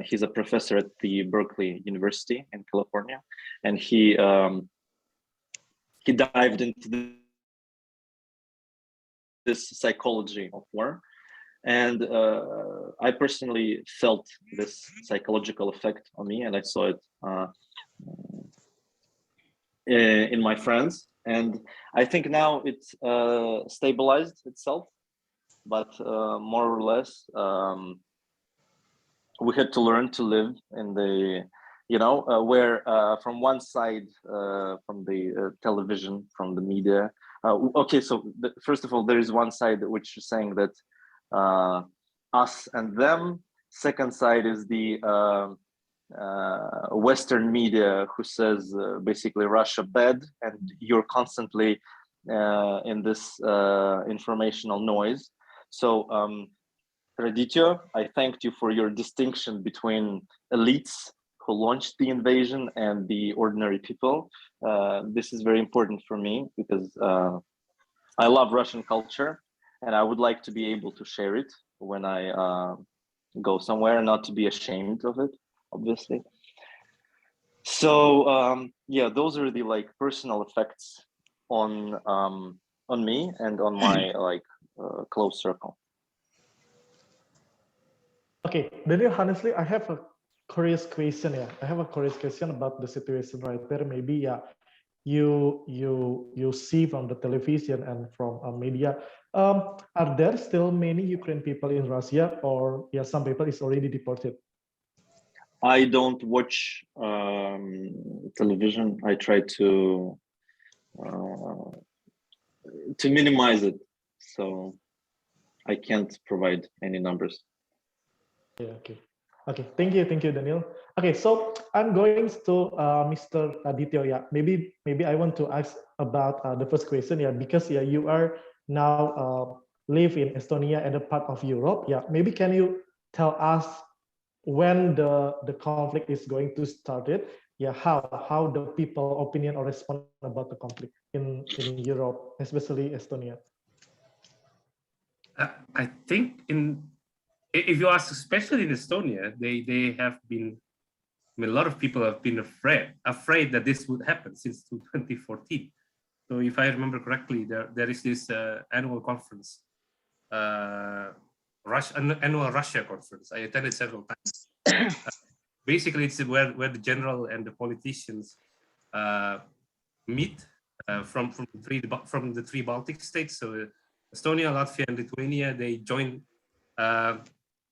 He's a professor at the Berkeley University in California, and he dived into this psychology of war. And I personally felt this psychological effect on me, and I saw it in my friends. And I think now it's stabilized itself, but more or less, we had to learn to live in the, where from one side, from the television, from the media. Okay, so first of all, there is one side which is saying that us and them. Second side is the Western media, who says basically Russia bad, and you're constantly in this informational noise. So Radityo, I thanked you for your distinction between elites who launched the invasion and the ordinary people. This is very important for me because I love Russian culture, and I would like to be able to share it when I go somewhere, and not to be ashamed of it, obviously. So yeah, those are the like personal effects on me and on my like close circle. Okay, Daniel, honestly, I have a curious question. Yeah, I have a curious question about the situation right there. Maybe you see from the television and from media. Are there still many Ukrainian people in Russia, or some people is already deported? I don't watch television. I try to minimize it, so I can't provide any numbers. Yeah, okay. Thank you, Daniel. Okay, so I'm going to Mr. Aditya. Yeah, maybe I want to ask about the first question. Yeah, because you are now live in Estonia and a part of Europe. Yeah, maybe can you tell us when the conflict is going to start it? Yeah, how the people opinion or respond about the conflict in Europe, especially Estonia? I think if you ask, especially in Estonia, they have been. I mean, a lot of people have been afraid that this would happen since 2014. So if I remember correctly, there is this annual conference, annual Russia conference. I attended several times. Basically, it's where the general and the politicians meet from the three Baltic states. So Estonia, Latvia, and Lithuania, they join,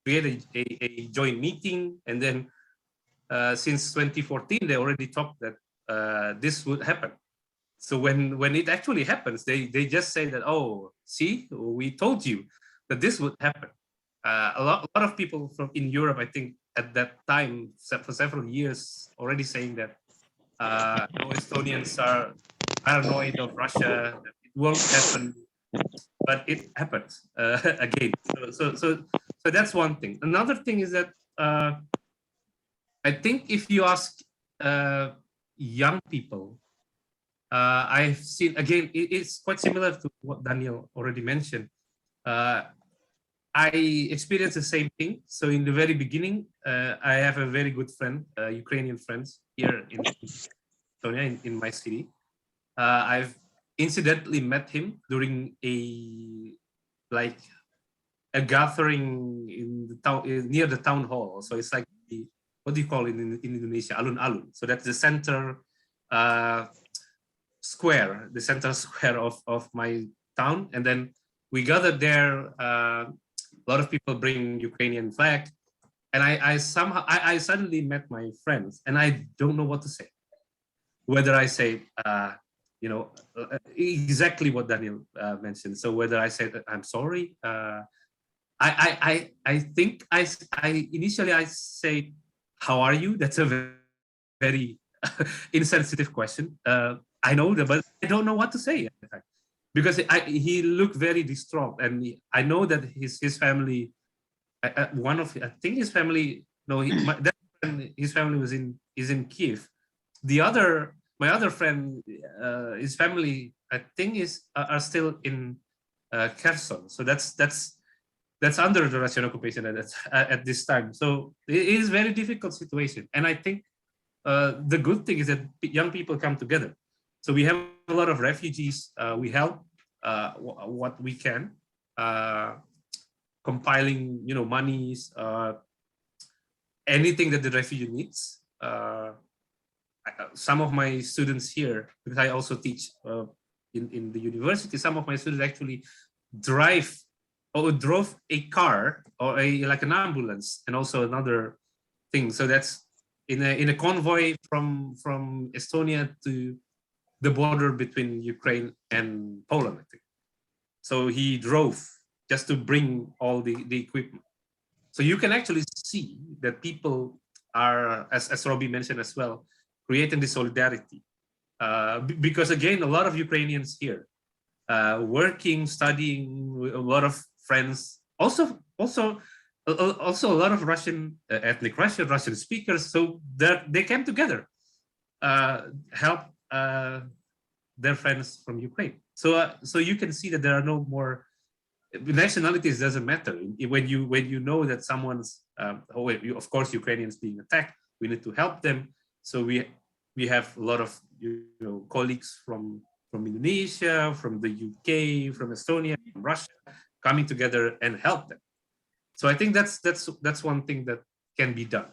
create a joint meeting, and then since 2014, they already talked that this would happen. So when it actually happens, they just say that, oh, see, we told you that this would happen. A lot of people in Europe, I think, at that time for several years already saying that Estonians are paranoid of Russia, that it won't happen, but it happens again. So that's one thing. Another thing is that I think if you ask young people, I've seen, again, it's quite similar to what Daniel already mentioned. I experienced the same thing. So in the very beginning, I have a very good friend, Ukrainian friends here in Estonia, in my city. I've incidentally met him during a gathering in the town, near the town hall. So it's like what do you call it in Indonesia? Alun-alun. So that's the center square, of my town. And then we gathered there. A lot of people bring Ukrainian flag, and I suddenly met my friends, and I don't know what to say. Whether I say, exactly what Daniel mentioned. So whether I say that I'm sorry, I think I initially say, how are you? That's a very insensitive question. I know that, but I don't know what to say at the time, because he looked very distraught, and I know that his family, I think his family, no, his family is in Kiev. My other friend, his family, I think are still in Kherson. So that's under the Russian occupation at this time. So it is a very difficult situation, and I think the good thing is that young people come together. So we have a lot of refugees. We help what we can, compiling, monies, anything that the refugee needs. Some of my students here, because I also teach in the university, some of my students actually drove a car or like an ambulance, and also another thing. So that's in a convoy from Estonia to the border between Ukraine and Poland, I think. So he drove just to bring all the equipment. So you can actually see that people are, as Robbie mentioned as well, creating this solidarity. Because again, a lot of Ukrainians here, working, studying, a lot of friends, also a lot of Russian, ethnic Russian speakers. So they came together, help their friends from Ukraine. So you can see that there are no more nationalities. Doesn't matter when you know that someone's of course Ukrainians being attacked. We need to help them. So we have a lot of colleagues from Indonesia, from the UK, from Estonia, from Russia, coming together and help them. So I think that's one thing that can be done,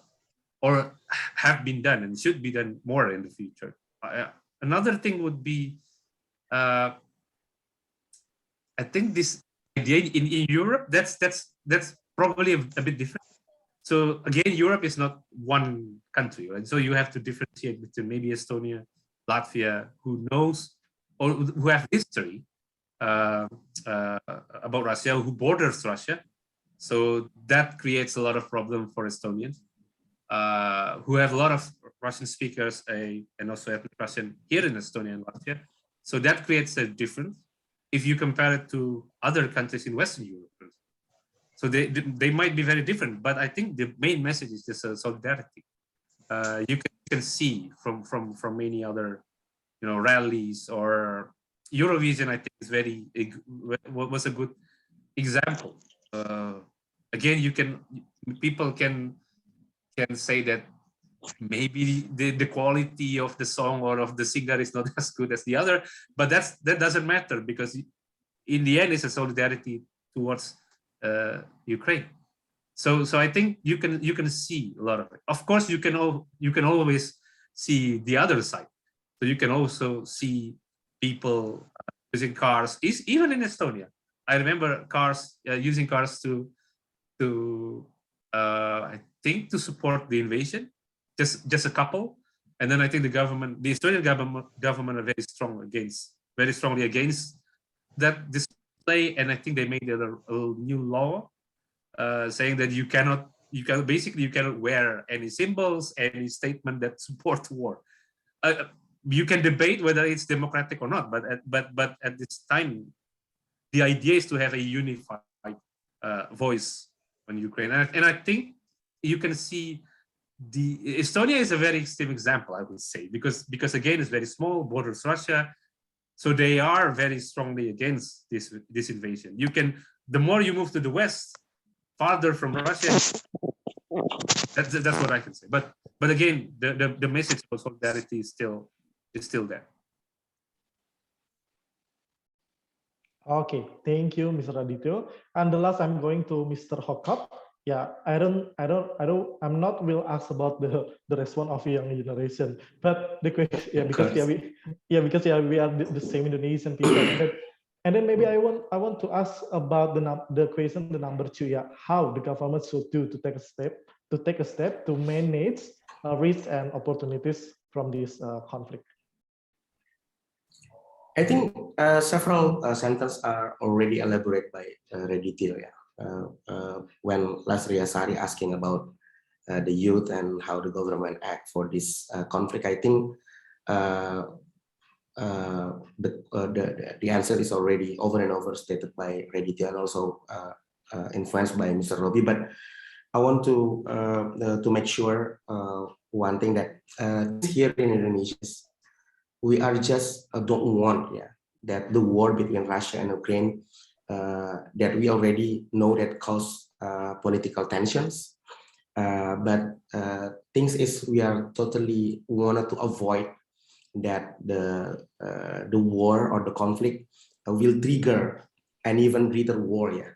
or have been done, and should be done more in the future. Another thing would be, I think this idea in Europe, that's probably a bit different. So again, Europe is not one country, right? So you have to differentiate between maybe Estonia, Latvia, who knows or who have history about Russia, who borders Russia. So that creates a lot of problem for Estonians, who have a lot of Russian speakers and also ethnic Russian here in Estonia and Latvia. So that creates a difference if you compare it to other countries in Western Europe. So they might be very different, but I think the main message is just solidarity. You can see from many other rallies, or Eurovision, I think was a good example. Again, people can say that maybe the quality of the song or of the singer is not as good as the other, but that doesn't matter, because in the end it's a solidarity towards Ukraine. So I think you can see a lot of it. Of course, you can always see the other side. So you can also see people using cars, even in Estonia. I remember using cars to I think to support the invasion, just a couple, and then I think the Estonian government are very strongly against that display, and I think they made a new law saying that you cannot wear any symbols, any statement that support war. You can debate whether it's democratic or not, but at this time, the idea is to have a unified voice on Ukraine, and I think you can see Estonia is a very extreme example, I would say, because again, it's very small, borders Russia, so they are very strongly against this invasion. The more you move to the west, farther from Russia, that's what I can say. But again, the message of solidarity is still there. Okay, thank you, Mr. Adityo. And the last, I'm going to Mr. Hokop. Yeah, I'm not will ask about the response of young generation, but the question, because we are the same Indonesian people, and then maybe I want to ask about the question, the number 2. Yeah, how the government should do to take a step to manage risks and opportunities from this conflict. I think several sentences are already elaborated by Reditio. Yeah. When Lasria Sari asking about the youth and how the government act for this conflict, I think the answer is already over and over stated by Raditya and also influenced by Mr. Robi. But I want to make sure one thing that here in Indonesia, we are just don't want that the war between Russia and Ukraine that we already know that cause political tensions. But things is we are totally wanted to avoid that the war or the conflict will trigger an even greater war. Yeah,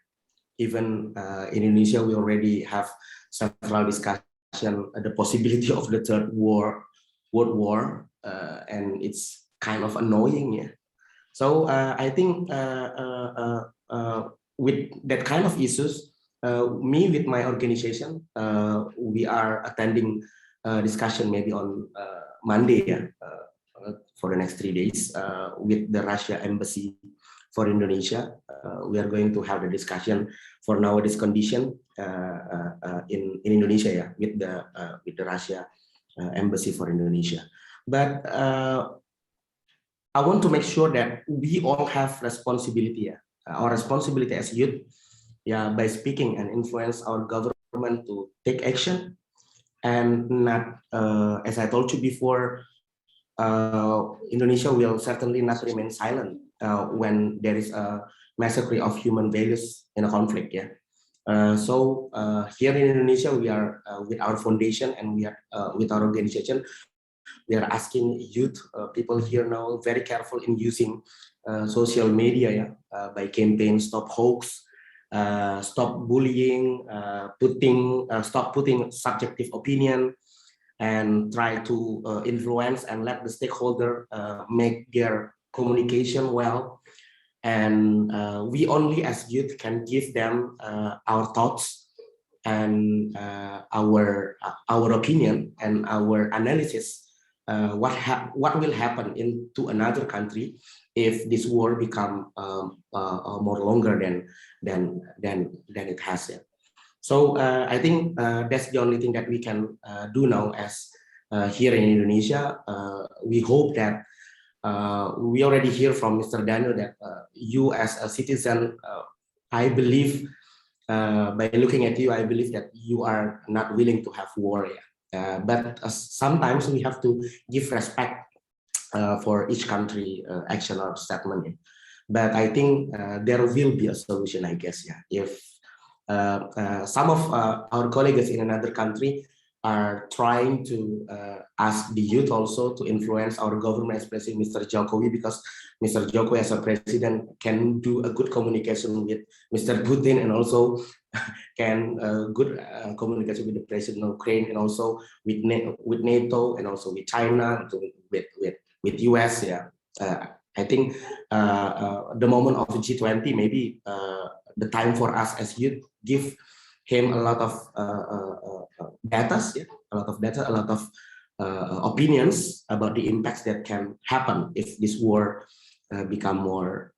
even in Indonesia we already have several discussion the possibility of the third world war, and it's kind of annoying. Yeah, so I think with that kind of issues. Me with my organization, we are attending discussion maybe on Monday for the next 3 days with the Russia embassy for Indonesia. We are going to have the discussion for nowadays condition in Indonesia with the Russia embassy for Indonesia. But I want to make sure that we all have responsibility, our responsibility as youth, by speaking and influence our government to take action and not, as I told you before, Indonesia will certainly not remain silent when there is a massacre of human values in a conflict. So here in Indonesia, we are with our foundation and we are with our organization. We are asking youth, people here now, very careful in using social media by campaign Stop Hoax, stop bullying, stop putting subjective opinion, and try to influence and let the stakeholder make their communication well. And we only as youth can give them our thoughts and our opinion and our analysis. What will happen into another country if this war become more longer than it has yet. So I think that's the only thing that we can do now as here in Indonesia. We hope that we already hear from Mr. Daniel that you as a citizen, I believe by looking at you, I believe that you are not willing to have war. But sometimes we have to give respect for each country action or statement. But I think there will be a solution, I guess. If some of our colleagues in another country are trying to ask the youth also to influence our government, especially Mr. Jokowi, because Mr. Jokowi as a president can do a good communication with Mr. Putin and also can good communication with the president of Ukraine and also with NATO and also with China, with US. I think the moment of G20, maybe the time for us as youth, give him a lot of data, a lot of opinions about the impacts that can happen if this war become more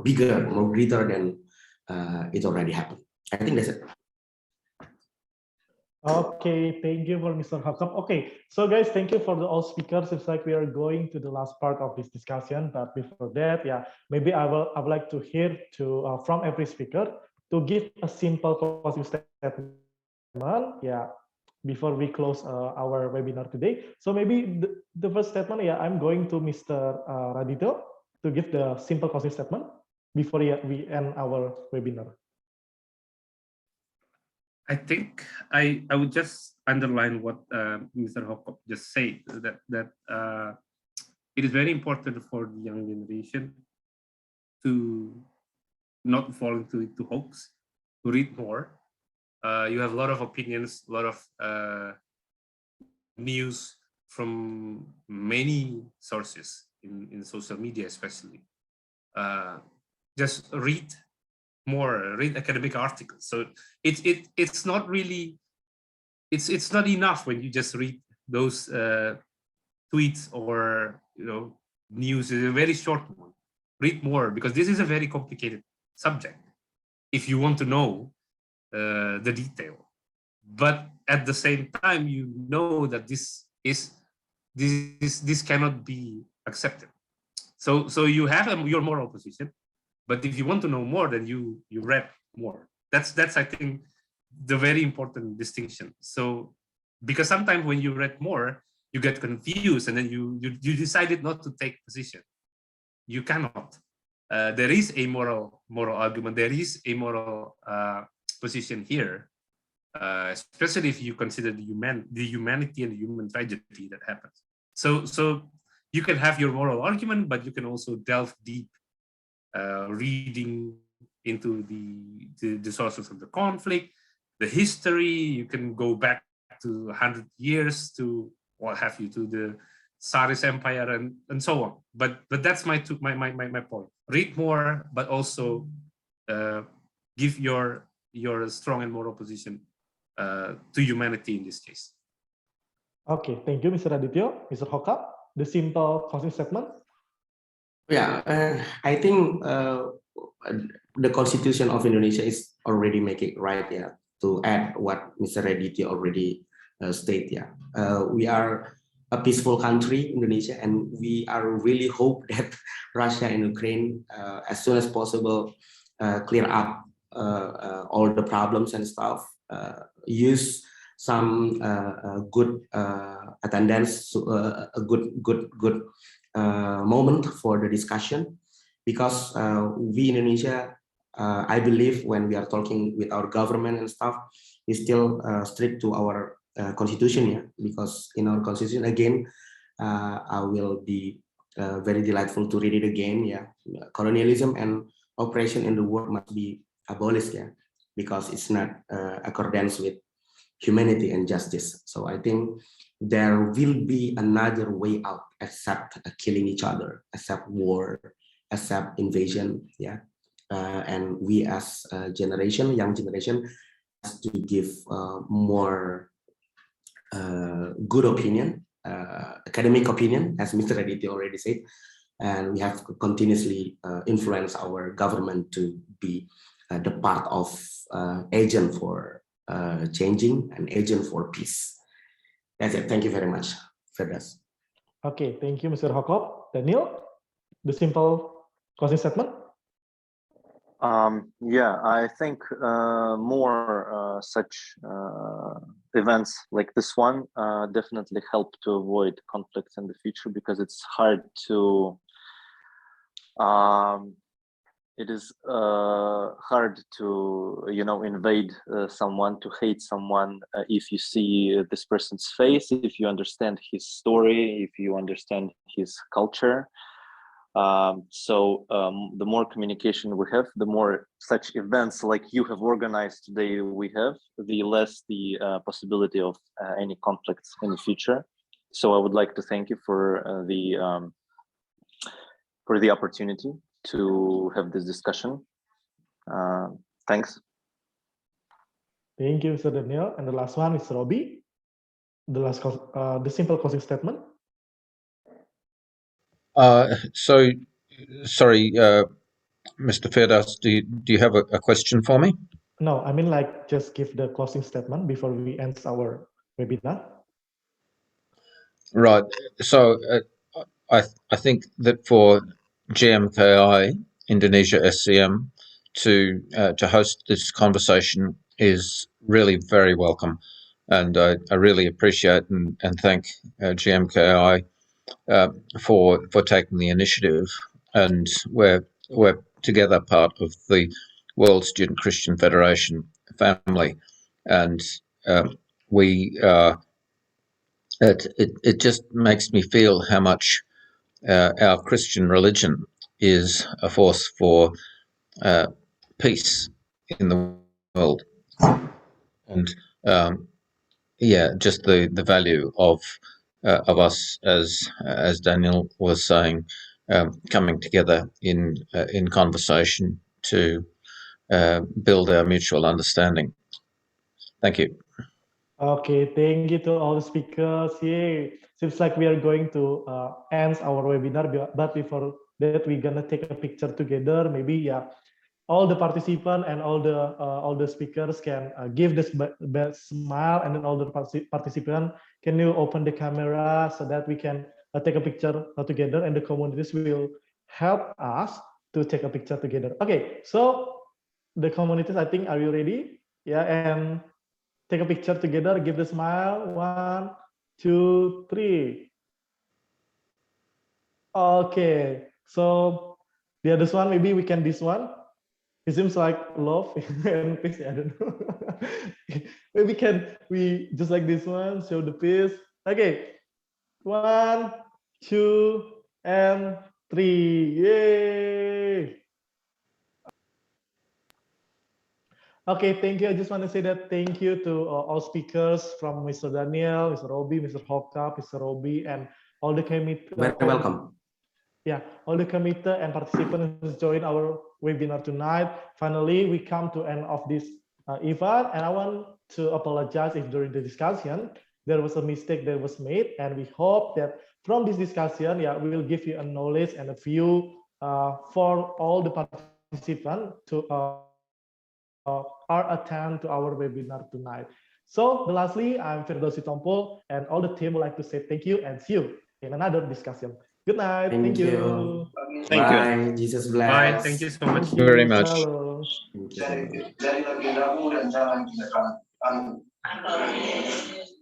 bigger, more greater than it already happened. I think that's it. Okay, thank you for Mr. Hakam. Okay, so guys, thank you for all speakers. It's like we are going to the last part of this discussion, but before that, maybe I would like to hear from every speaker to give a simple closing statement, before we close our webinar today. So maybe the first statement, I'm going to Mr. Raditya to give the simple closing statement before we end our webinar. I think I would just underline what Mr. Hokop just said, that it is very important for the young generation to not fall into hoax, to read more. You have a lot of opinions, a lot of news from many sources in social media, especially. Just read more, read academic articles. So it's not really, it's not enough when you just read those tweets or news. Is a very short one. Read more, because this is a very complicated subject if you want to know the detail. But at the same time, you know that this is this cannot be accepted. So you have your moral position, but if you want to know more, then you read more. That's I think the very important distinction. So because sometimes when you read more, you get confused, and then you decided not to take position. You cannot. There is a moral argument. There is a moral position here, especially if you consider the humanity and the human tragedy that happens. So you can have your moral argument, but you can also delve deep, reading into the sources of the conflict, the history. You can go back to 100 years to what have you, to the Tsarist Empire and so on. But that's my point. Read more, but also give your strong and moral position to humanity in this case. Okay, thank you, Mr. Adityo. Mr. Hoka, the simple closing statement. Yeah, I think the Constitution of Indonesia is already making right. Yeah, to add what Mr. Adityo already stated. Yeah, we are a peaceful country, Indonesia, and we are really hope that Russia and Ukraine, as soon as possible, clear up all the problems and stuff. Use some good attendance, a good moment for the discussion, because we in Indonesia, I believe when we are talking with our government and stuff, we still strict to our constitution, yeah, because in our constitution, again, I will be very delightful to read it again, yeah. Colonialism and oppression in the world must be abolished, yeah, because it's not accordance with humanity and justice. So I think there will be another way out except killing each other, except war, except invasion, yeah. And we as a generation, young generation, has to give more good opinion, academic opinion, as Mr. Adityo already said, and we have to continuously influence our government to be the part of agent for changing, an agent for peace. That's it. Thank you very much, Firdaus. Okay, thank you, Mr. Hokop. Daniel, the simple closing statement. Yeah, I think more such events like this one definitely help to avoid conflicts in the future, because it's hard to it is hard to invade someone, to hate someone if you see this person's face, if you understand his story, if you understand his culture. So the more communication we have, the more such events like you have organized today we have, the less the possibility of any conflicts in the future. So I would like to thank you for the opportunity to have this discussion. Thanks. Thank you, Mr. Daniel. And the last one is Robbie. The simple closing statement. So, sorry, Mr. Firdaus, do you have a question for me? No, I mean like just give the closing statement before we end our webinar. Right. So I think that for GMKI Indonesia SCM to host this conversation is really very welcome, and I really appreciate and thank GMKI for taking the initiative, and we're together part of the World Student Christian Federation family, and we it just makes me feel how much our Christian religion is a force for peace in the world, and yeah, just the value of us, as Daniel was saying, coming together in conversation to build our mutual understanding. Thank you. Okay, thank you to all the speakers. Yay! Seems like we are going to end our webinar, but before that, we're gonna take a picture together. Maybe, yeah, all the participants and all the speakers can give this best smile, and then all the participants, can you open the camera so that we can take a picture together, and the communities will help us to take a picture together. Okay, so the communities, I think, are you ready? Yeah, and take a picture together, give the smile. 1, 2, 3. Okay, so the other one, maybe we can this one. It seems like love and peace. I don't know. Maybe we just like this one, show the peace. Okay, 1, 2, and 3. Yay! Okay, thank you. I just want to say that thank you to all speakers, from Mr. Daniel, Mr. Robi, Mr. Hoka, Mr. Robi, and all the committee. Very welcome. Yeah, all the committee and participants who joined our webinar tonight. Finally, we come to end of this event, and I want to apologize if during the discussion there was a mistake that was made, and we hope that from this discussion, yeah, we will give you a knowledge and a view for all the participants to attend to our webinar tonight. So, lastly, I'm Firdausi Tompo, and all the team would like to say thank you and see you in another discussion. Good night. Thank you. Thank you. Bye. Jesus bless. Bye. Thank you so much. Thank you very much. Shalom. Thank you.